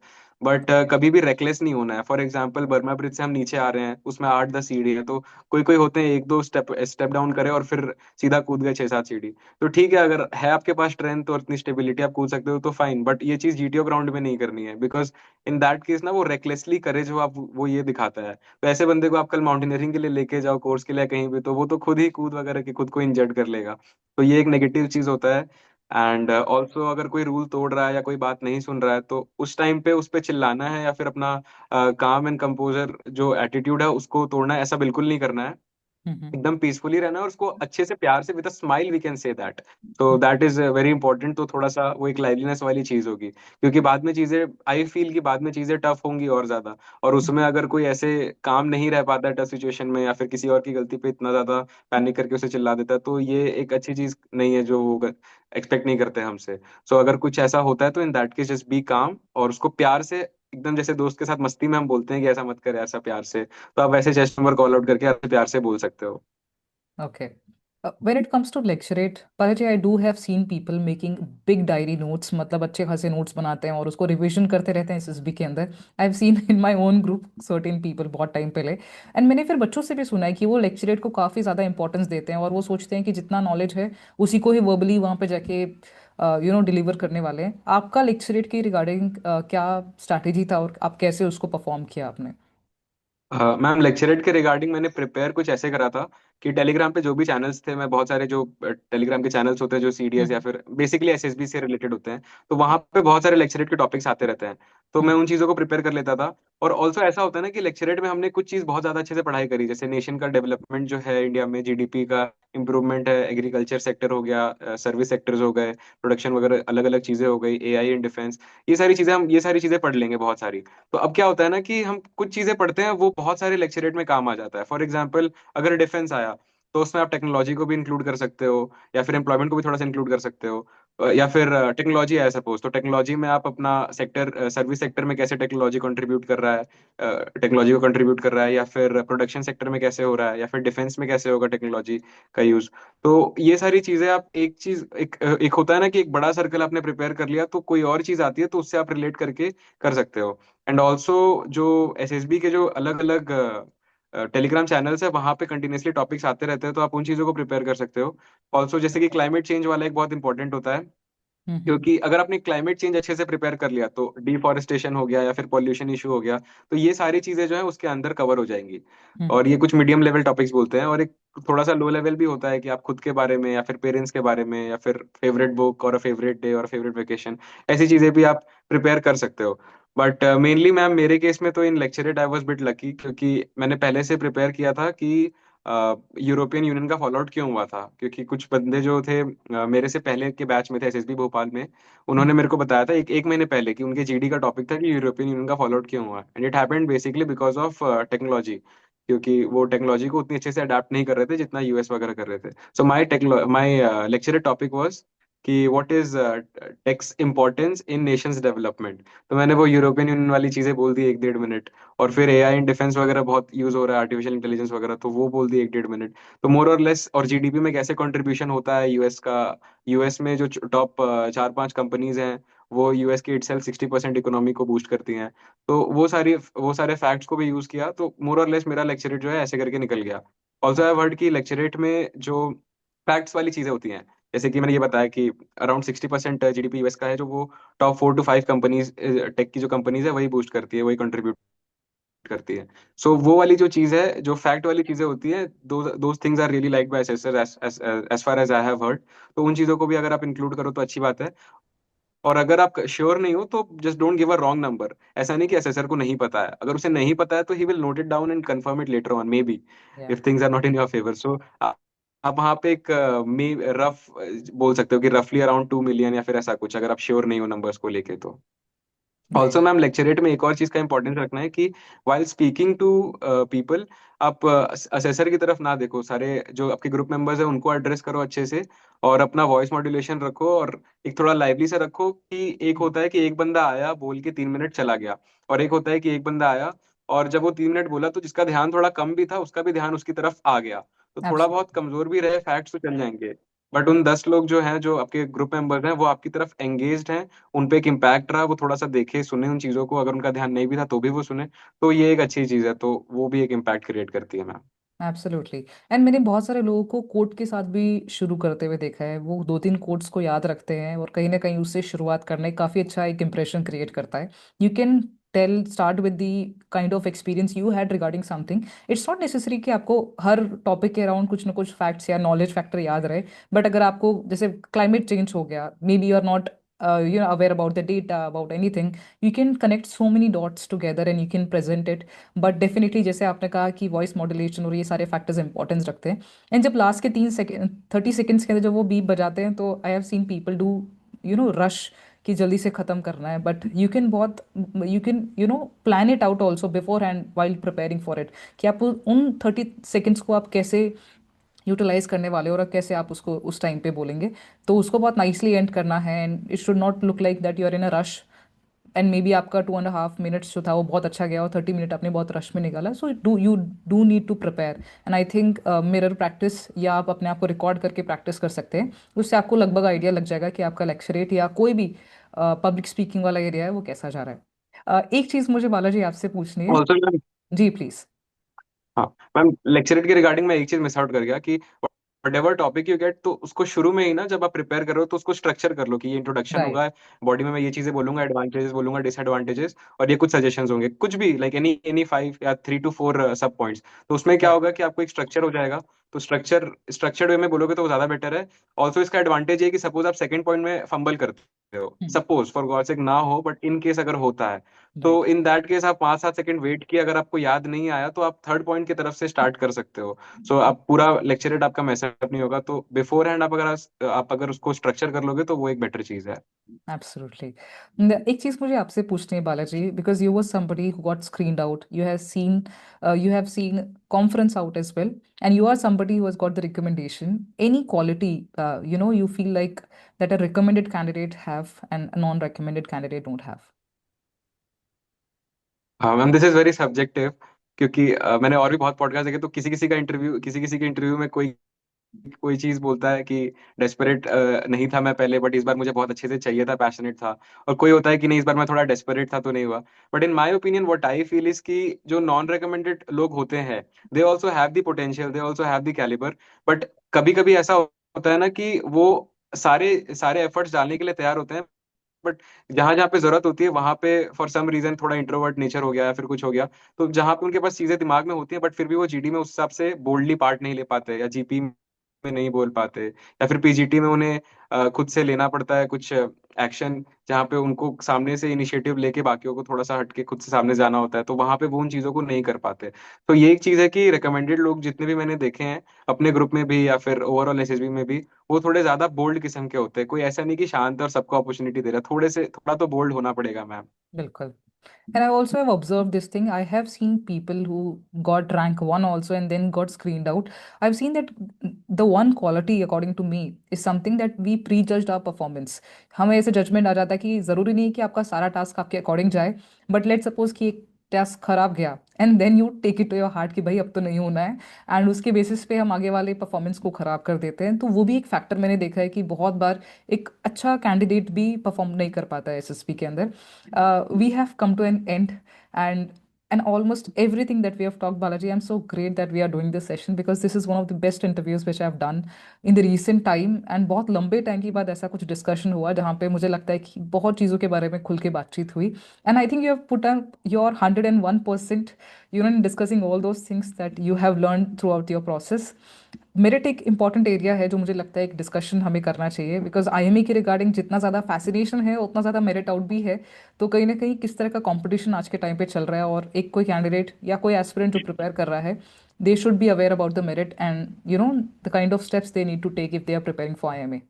But कभी भी रेकलेस नहीं होना है। फॉर एग्जाम्पल बर्मा ब्रिज से हम नीचे आ रहे हैं, उसमें 8-10 सीढ़ी है, तो कोई कोई होते हैं एक दो स्टेप स्टेप डाउन करे और फिर सीधा कूद गए 6-7 सीढ़ी। तो ठीक है, अगर है आपके पास स्ट्रेंथ और इतनी स्टेबिलिटी आप कूद सकते हो तो फाइन, बट ये चीज जीटीओ ग्राउंड में नहीं करनी है, बिकॉज इन दैट केस ना वो रेकलेसली करे जो आप वो ये दिखाता है। तो ऐसे बंदे को आप कल माउंटेनियरिंग के लिए लेके जाओ कोर्स के लिए कहीं भी, तो वो तो खुद ही कूद वगैरह के खुद को इंजर्ड कर लेगा। तो ये एक नेगेटिव चीज होता है। एंड ऑल्सो अगर कोई रूल तोड़ रहा है या कोई बात नहीं सुन रहा है तो उस टाइम पे उस पे चिल्लाना है या फिर अपना काम एंड कंपोजर जो एटीट्यूड है उसको तोड़ना है, ऐसा बिल्कुल नहीं करना है। हम्म। एकदम पीसफुली रहना है और उसको अच्छे से प्यार से with a smile we can say that. तो दैट इज वेरी इंपॉर्टेंट। तो थोड़ा सा वो एक लाइवलीनेस वाली चीज होगी, क्योंकि बाद में चीजें, आई फील कि बाद में चीजें टफ होंगी और ज्यादा। और उसमें अगर कोई ऐसे काम नहीं रह पाता है टफ सिचुएशन में, या फिर किसी और की गलती पे इतना ज्यादा पैनिक करके उसे चिल्ला देता है, तो ये एक अच्छी चीज नहीं है जो वो एक्सपेक्ट नहीं करते हमसे। सो अगर कुछ ऐसा होता है तो इन दैट केस जस्ट बी काम और उसको प्यार से, एकदम जैसे दोस्त के साथ मस्ती में हम बोलते हैं कि ऐसा मत कर ऐसा प्यार से, तो आप वैसे चेस्ट नंबर कॉल आउट करके ऐसे प्यार से बोल सकते हो। Okay. When it comes to lecturate, Paraji, I do have seen people making big diary notes, मतलब अच्छे खासे नोट्स बनाते हैं और उसको रिवीजन करते रहते हैं एसएसबी के अंदर। I have seen in my own group certain people बहुत टाइम पहले। एंड मैंने फिर बच्चों से भी सुना है कि वो लेक्चरेट को काफ़ी ज़्यादा इंपॉर्टेंस देते हैं और वो सोचते हैं कि जितना नॉलेज है उसी को ही वर्बली वहाँ पे जाके डिलीवर करने वाले हैं। आपका लेक्चरेट की रिगार्डिंग क्या स्ट्रैटेजी था और आप कैसे उसको परफॉर्म किया आपने? मैम लेक्चरेट के रिगार्डिंग मैंने प्रिपेयर कुछ ऐसे करा था कि टेलीग्राम पे जो भी चैनल्स थे, मैं बहुत सारे जो टेलीग्राम के चैनल्स होते हैं जो सीडीएस या हम्म। फिर बेसिकली एसएसबी से रिलेटेड होते हैं, तो वहां पे बहुत सारे लेक्चरेट के टॉपिक्स आते रहते हैं। तो मैं हम्म। उन चीजों को प्रिपेयर कर लेता था। और ऑल्सो ऐसा होता है ना कि लेक्चरेट में हमने कुछ चीज बहुत ज्यादा अच्छे से पढ़ाई करी, जैसे नेशन का डेवलपमेंट जो है इंडिया में, जीडीपी का इंप्रूवमेंट है, एग्रीकल्चर सेक्टर हो गया, सर्विस सेक्टर्स हो गए, प्रोडक्शन वगैरह अलग अलग चीजें हो गई, एआई इन डिफेंस, ये सारी चीजें पढ़ लेंगे बहुत सारी। तो अब क्या होता है ना कि हम कुछ चीजें पढ़ते हैं वो बहुत सारे लेक्चरेट में काम आ जाता है। फॉर एग्जाम्पल अगर डिफेंस आया तो उसमें आप टेक्नोलॉजी को भी इंक्लूड कर सकते हो, या फिर एम्प्लॉयमेंट को भी थोड़ा सा इंक्लूड कर सकते हो। या फिर टेक्नोलॉजी है सपोज, तो टेक्नोलॉजी में आप अपना सेक्टर, सर्विस सेक्टर में कैसे टेक्नोलॉजी कंट्रीब्यूट कर रहा है, टेक्नोलॉजी को कंट्रीब्यूट कर रहा है, या फिर प्रोडक्शन सेक्टर में कैसे हो रहा है, या फिर डिफेंस में कैसे होगा टेक्नोलॉजी का यूज। तो ये सारी चीजें आप एक चीज एक होता है ना कि एक बड़ा सर्कल आपने प्रिपेयर कर लिया, तो कोई और चीज आती है तो उससे आप रिलेट करके कर सकते हो। एंड ऑल्सो जो एसएसबी के जो अलग अलग टेलीग्राम चैनल्स है वहां पे कंटिन्यूसली टॉपिक्स आते रहते हैं, तो आप उन चीजों को प्रिपेयर कर सकते हो। ऑल्सो जैसे कि क्लाइमेट चेंज वाला एक बहुत इंपॉर्टेंट होता है, हम्म। क्योंकि अगर आपने क्लाइमेट चेंज अच्छे से प्रिपेयर कर लिया तो डिफॉरेस्टेशन हो गया या फिर पॉल्यूशन इशू हो गया, तो ये सारी चीजें जो है उसके अंदर कवर हो जाएंगी। हम्म। और ये कुछ मीडियम लेवल टॉपिक्स बोलते हैं, और एक थोड़ा सा लो लेवल भी होता है कि आप खुद के बारे में या फिर पेरेंट्स के बारे में या फिर फेवरेट बुक और फेवरेट डे और फेवरेट वेकेशन, ऐसी चीजें भी आप प्रिपेयर कर सकते हो। बट मेनली मैम मेरे केस में तो in lecturette I was bit lucky, क्योंकि मैंने पहले से प्रिपेयर किया था कि यूरोपियन यूनियन का फॉल आउट क्यों हुआ था। क्योंकि कुछ बंदे जो थे मेरे से पहले के बैच में थे एसएसबी भोपाल में, उन्होंने मेरे को बताया था एक एक महीने पहले कि उनके जीडी का टॉपिक था कि यूरोपियन यूनियन का फॉल आउट क्यों हुआ, and it happened basically because of technology. क्योंकि वो टेक्नोलॉजी को उतनी अच्छे से अडाप्ट नहीं कर रहे थे जितना यूएस वगैरह कर रहे थे। So my lecturer topic was कि what is tax importance in nations development. तो मैंने वो यूरोपियन यूनियन वाली चीजें बोल दी 1-1.5 मिनट। और फिर एआई इन डिफेंस वगैरह बहुत यूज हो रहा है, आर्टिफिशियल इंटेलिजेंस वगैरह, तो वो बोल दी 1-1.5 मिनट। तो मोर और लेस, और जीडीपी में कैसे कंट्रीब्यूशन होता है यूएस का। यूएस में जो टॉप 4-5 कंपनीज हैं, वो यूएस के इटसेल्फ 60% इकोनॉमी को बूस्ट करती हैं। तो वो सारे फैक्ट्स को भी यूज किया, तो मोर और लेस मेरा लेक्चरेट जो है ऐसे करके निकल गया। ऑल्सो आई हर्ड कि लेक्चरेट में जो फैक्ट्स वाली चीजें होती हैं, जैसे कि मैंने ये बताया कि अराउंड 60% जीडीपी यूएस का है, जो वो टॉप 4 to 5 कंपनीज, टेक की जो कंपनीज है वही बूस्ट करती है, वही कंट्रीब्यूट करती है। सो वो वाली जो चीज है, जो फैक्ट वाली चीजें होती है, those things are really like by assessor, as far as I have heard. तो उन चीजों को भी अगर आप इंक्लूड करो तो अच्छी बात है। और अगर आप श्योर नहीं हो तो just don't give a wrong number. ऐसा नहीं कि असेसर को नहीं पता है, अगर उसे नहीं पता है तो he will note it down and confirm it later on, maybe Yeah. If things are not in your favour. सो आप वहाँ पे एक मे रफ बोल सकते हो कि रफली अराउंड 2 मिलियन या फिर ऐसा कुछ, अगर आप श्योर नहीं हो नंबर्स को लेके तो। Also Right. मैम लेक्चरेट में एक और चीज का इंपॉर्टेंस रखना है कि वाइल स्पीकिंग टू पीपल, आप असेसर की तरफ ना देखो, सारे जो आपके ग्रुप मेंबर्स हैं उनको एड्रेस करो अच्छे से, और अपना वॉइस मॉड्यूलेशन रखो, और एक थोड़ा लाइवली से रखो। कि एक होता है कि एक बंदा आया बोल के 3 मिनट चला गया, और एक होता है कि एक बंदा आया और जब वो 3 मिनट बोला तो जिसका ध्यान थोड़ा कम भी था उसका भी ध्यान उसकी तरफ आ गया। तो थोड़ा बहुत Absolutely. कमजोर भी रहे फैक्ट्स तो चल जाएंगे, बट उन 10 लोग जो हैं, जो आपके ग्रुप मेंबर्स हैं, वो आपकी तरफ एंगेज्ड हैं, उन पे एक इम्पैक्ट रहा, वो थोड़ा सा देखे सुने उन चीजों को, अगर उनका ध्यान नहीं भी था तो भी वो सुने। तो ये एक अच्छी चीज है, तो वो भी एक इम्पैक्ट क्रिएट करती है मैम। एब्सोल्युटली। एंड मैंने बहुत सारे लोगों को कोट के साथ भी शुरू करते हुए देखा है। वो दो तीन कोट्स को याद रखते हैं और कहीं ना कहीं उससे शुरुआत करना एक काफ़ी अच्छा एक इम्प्रेशन क्रिएट करता है। You can tail start with the kind of experience you had regarding something. It's not necessary कि आपको हर टॉपिक के अराउंड कुछ ना कुछ फैक्ट्स या नॉलेज फैक्टर याद रहे। बट अगर आपको जैसे क्लाइमेट चेंज हो गया, maybe you are not aware about the data about anything, you can connect so many dots together and you can present it. But definitely जैसे आपने कहा कि वॉइस मॉड्यूलेशन और ये सारे फैक्टर्स इंपॉर्टेंस रखते हैं। एंड जब लास्ट के 3 सेकेंड 30 सेकेंड्स के अंदर जब वो बीप बजाते हैं तो I have seen people do rush कि जल्दी से ख़त्म करना है। But you can plan it out also before hand while preparing for it, कि आप उन 30 सेकेंड्स को आप कैसे यूटिलाइज करने वाले हो और कैसे आप उसको उस टाइम पे बोलेंगे। तो उसको बहुत नाइसली एंड करना है and it should not look like that you are in a rush. And maybe आपका 2.5 मिनट्स जो था वो बहुत अच्छा गया और 30 मिनट आपने बहुत रश में निकाला। So do need to prepare. And I think mirror practice या आप अपने आप को रिकॉर्ड करके प्रैक्टिस कर सकते हैं। उससे आपको लगभग आइडिया लग जाएगा कि आपका लेक्चरेट या कोई भी पब्लिक स्पीकिंग वाला एरिया है वो कैसा जा रहा है। एक चीज़ मुझे बालाजी आपसे पूछनी है। Also ma'am, ji please. हाँ मैम, लेक्चरेट के रिगार्डिंग मैं एक चीज मिस आउट कर गया कि वटेवर टॉपिक यू गेट, तो उसको शुरू में ही ना, जब आप प्रिपेयर कर रहे हो तो उसको स्ट्रक्चर कर लो कि ये इंट्रोडक्शन राइट। होगा, बॉडी में मैं ये चीजें बोलूंगा, एडवांटेजेस बोलूंगा, डिसएडवांटेजेस, और ये कुछ सजेशंस होंगे, कुछ भी लाइक एनी एनी 5 या 3 to 4 सब पॉइंट्स। तो उसमें क्या राइट। होगा कि आपको एक स्ट्रक्चर हो जाएगा। तो स्ट्रक्चर्ड वे में बोलोगे तो वो ज्यादा बेटर है। ऑल्सो इसका एडवांटेज है कि सपोज आप सेकंड पॉइंट में फंबल करते हो, सपोज फॉर गॉड सेक ना हो, बट इन केस अगर होता है, तो राइट। इन दैट केस आप 5-7 सेकंड वेट किए, अगर आपको याद नहीं आया तो आप थर्ड पॉइंट की तरफ से स्टार्ट कर सकते हो। सो आप पूरा लेक्चरेट आपका मैसअप नहीं होगा, तो बिफोर हैंड आप अगर उसको स्ट्रक्चर कर लोगे तो वो एक बेटर चीज है। एब्सोल्युटली। एक चीज मुझे आपसे पूछनी है Balaji, because you was somebody who got screened out, you have seen conference out as well, and you are somebody who has got the recommendation. Any quality you feel like that a recommended candidate have and a non-recommended candidate don't have? हाँ ma'am, this is very subjective, क्योंकि मैंने और भी बहुत पॉडकास्ट देखे, तो किसी किसी के इंटरव्यू में कोई कोई चीज बोलता है कि डेस्परेट नहीं था मैं पहले, बट इस बार मुझे बहुत अच्छे से चाहिए था, पैशनेट था। और कोई होता है कि नहीं, इस बार मैं थोड़ा डेस्परेट था तो नहीं हुआ। But in my opinion what I feel is कि जो नॉन रिकमेंडेड लोग होते हैं, they also have the potential, they also have the calibre. But कभी कभी ऐसा होता है ना कि वो सारे सारे एफर्ट्स डालने के लिए तैयार होते हैं, बट जहां जहाँ पे जरूरत होती है वहां पे फॉर सम रीजन थोड़ा इंट्रोवर्ट नेचर हो गया या फिर कुछ हो गया, तो जहां पे उनके पास चीजें दिमाग में होती हैं बट फिर भी वो जीडी में उस हिसाब से बोल्डली पार्ट नहीं ले पाते, या जीपी में नहीं बोल पाते, या फिर पीजीटी में उन्हें खुद से लेना पड़ता है कुछ एक्शन, जहाँ पे उनको सामने से इनिशिएटिव लेके बाकियों को थोड़ा सा हटके खुद से सामने जाना होता है, तो वहां पे वो उन चीजों को नहीं कर पाते। तो ये एक चीज है कि रिकमेंडेड लोग जितने भी मैंने देखे हैं अपने ग्रुप में भी या फिर ओवरऑल एसएसबी में भी, वो थोड़े ज्यादा बोल्ड किस्म के होते हैं। कोई ऐसा नहीं कि शांत और सबको अपॉर्चुनिटी दे रहा है, थोड़ा तो बोल्ड होना पड़ेगा मैम। बिल्कुल. And I also have observed this thing. I have seen people who got rank one also and then got screened out. I've seen that the one quality, according to me, is something that we prejudged our performance. हमें ऐसे जजमेंट आ जाता है कि ज़रूरी नहीं कि आपका सारा टास्क आपके अकॉर्डिंग जाए, बट लेट सपोज कि एक टास्क खराब गया and then you take it to your heart कि भाई अब तो नहीं होना है, एंड उसके बेसिस पे हम आगे वाले परफॉर्मेंस को खराब कर देते हैं. तो वो भी एक फैक्टर मैंने देखा है कि बहुत बार एक अच्छा कैंडिडेट भी परफॉर्म नहीं कर पाता है एसएसपी के अंदर. We have come to an end, and almost everything that we have talked, Balaji, I'm so great that we are doing this session because this is one of the best interviews which I've done in the recent time. And बहुत लंबे टाइम के बाद ऐसा कुछ डिस्कशन हुआ जहाँ पे मुझे लगता है कि बहुत चीज़ों के बारे में खुल के बातचीत हुई. And I think you have put up your 101%, in discussing all those things that you have learned throughout your process. Merit एक इंपॉर्टेंट एरिया है जो मुझे लगता है एक डिस्कशन हमें करना चाहिए, बिकॉज आईएमई के रिगार्डिंग जितना ज़्यादा फैसिनेशन है उतना ज़्यादा मेरिट आउट भी है. तो कहीं ना कहीं किस तरह का कंपटीशन आज के टाइम पे चल रहा है, और एक कोई कैंडिडेट या कोई एस्पिरेंट जो प्रिपेयर कर रहा है, they should be aware about the merit and the kind of steps they need to take if they are preparing for IMA.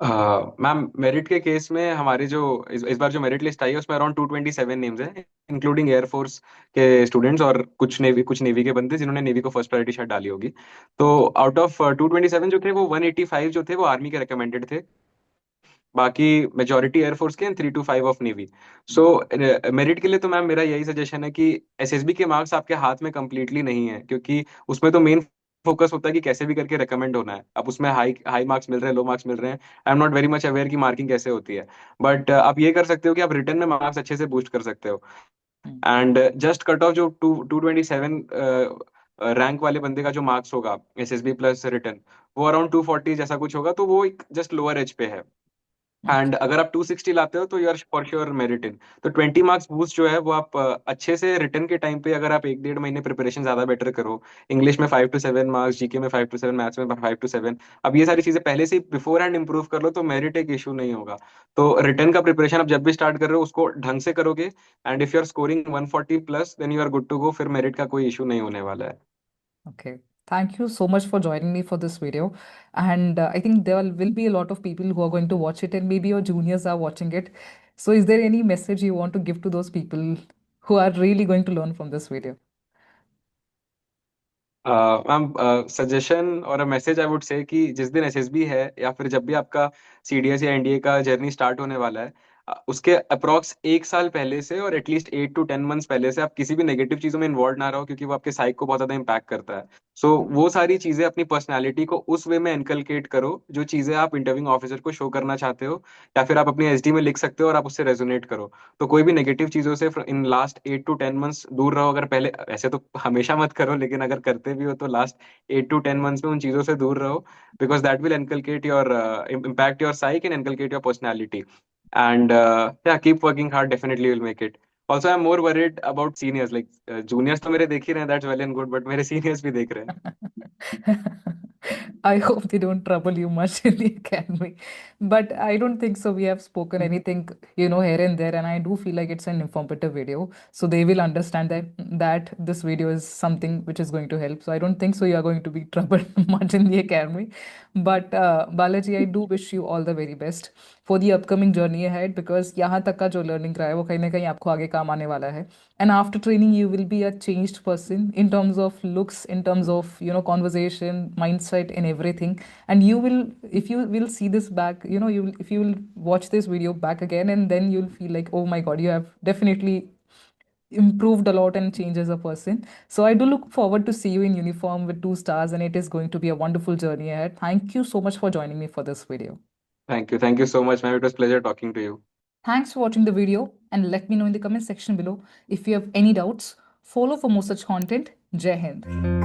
Ma'am merit के केस में हमारी जो इस बार जो मेरिट लिस्ट आई है उसमें अराउंड 227 नेम्स हैं, इंक्लूडिंग एयरफोर्स के स्टूडेंट्स और कुछ नेवी के बंदे जिन्होंने नेवी को फर्स्ट प्रायोरिटी शायद डाली होगी। तो आउट ऑफ 227 जो थे, वो 185 जो थे वो आर्मी के रिकमेंडेड थे, बाकी मेजोरिटी एयरफोर्स के and 3 to 5 of navy. So merit के लिए तो मैम मेरा यही सजेशन है कि एसएसबी के मार्क्स आपके हाथ में कंप्लीटली नहीं है, क्योंकि उसमें तो मेन फोकस होता है कि कैसे भी करके रिकमेंड होना है। अब उसमें हाई हाई मार्क्स मिल रहे हैं, लो मार्क्स मिल रहे हैं, I am not very much aware कि मार्किंग कैसे होती है। बट आप ये कर सकते हो कि आप रिटर्न में मार्क्स अच्छे से बूस्ट कर सकते हो। एंड जस्ट कट ऑफ जो 227 रैंक वाले बंदे का जो मार्क्स होगा एसएसबी प्लस रिटर्न, वो अराउंड 240 जैसा कुछ होगा, तो वो एक जस्ट लोअर एज पे है। एंड अगर आप 260 लाते हो तो you are for sure merit in. तो 20 मार्क्स बूस्ट जो है वो आप अच्छे से रिटर्न के टाइम पे, अगर आप 1 1.5 महीने प्रिपरेशन ज्यादा बेटर करो, इंग्लिश में 5 to 7 मार्क्स, जीके में 5 to 7, मैथ्स में 5 to 7, अब ये सारी चीजें पहले से बिफोर हैंड इंप्रूव कर लो तो मेरिट एक इशू नहीं होगा। तो रिटर्न का प्रिपरेशन आप जब भी स्टार्ट कर रहे हो उसको ढंग से करोगे, and if you are scoring 140 plus then you are good to go, फिर मेरिट का कोई इशू नहीं होने वाला है। Okay. Thank you so much for joining me for this video. And I think there will be a lot of people who are going to watch it, and maybe your juniors are watching it. So, is there any message you want to give to those people who are really going to learn from this video? Ma'am suggestion और मैसेज आई वुड से कि जिस दिन एसएसबी है या फिर जब भी आपका सीडीएस या एनडीए का जर्नी स्टार्ट होने वाला है, उसके अप्रॉक्स 1 साल पहले से और एटलीस्ट 8 to 10 मंथ्स पहले से आप किसी भी नेगेटिव चीजों में इन्वॉल्व ना रहो, क्योंकि वो आपके साइक को बहुत ज्यादा इम्पैक्ट करता है। सो वो सारी चीजें अपनी पर्सनैलिटी को उस वे में इनकलकेट करो जो चीजें आप इंटरव्यूइंग ऑफिसर को शो करना चाहते हो, या फिर आप अपनी एसडी में लिख सकते हो और आप उससे रेजोनेट करो। तो कोई भी नेगेटिव चीजों से इन लास्ट 8 to 10 मंथ्स दूर रहो। अगर पहले, ऐसे तो हमेशा मत करो, लेकिन अगर करते भी हो तो लास्ट 8 to 10 मंथ्स में उन चीजों से दूर रहो, because that will inculcate your impact your psyche and inculcate your personality. And yeah, keep working hard, definitely you'll make it. Also, I'm more worried about seniors, like juniors तो मेरे देख ही रहे हैं, that's well and good, but मेरे seniors भी देख रहे हैं। I hope they don't trouble you much in the academy. But I don't think so. We have spoken anything, here and there, and I do feel like it's an informative video. So they will understand that this video is something which is going to help. So I don't think so you are going to be troubled much in the academy. But Balaji, I do wish you all the very best for the upcoming journey ahead, because यहाँ तक का जो learning रहा है वो कहीं ना कहीं आपको आगे काम आने वाला है. And after training you will be a changed person in terms of looks, in terms of conversation, mindset, and everything. And you will, if you will see this back, if you will watch this video back again, and then you'll feel like, oh my god, you have definitely improved a lot and changed as a person. So I do look forward to see you in uniform with 2 stars, and it is going to be a wonderful journey ahead. Thank you so much for joining me for this video. Thank you so much, ma'am. It was pleasure talking to you. Thanks for watching the video, and let me know in the comment section below if you have any doubts. Follow for more such content. Jai Hind.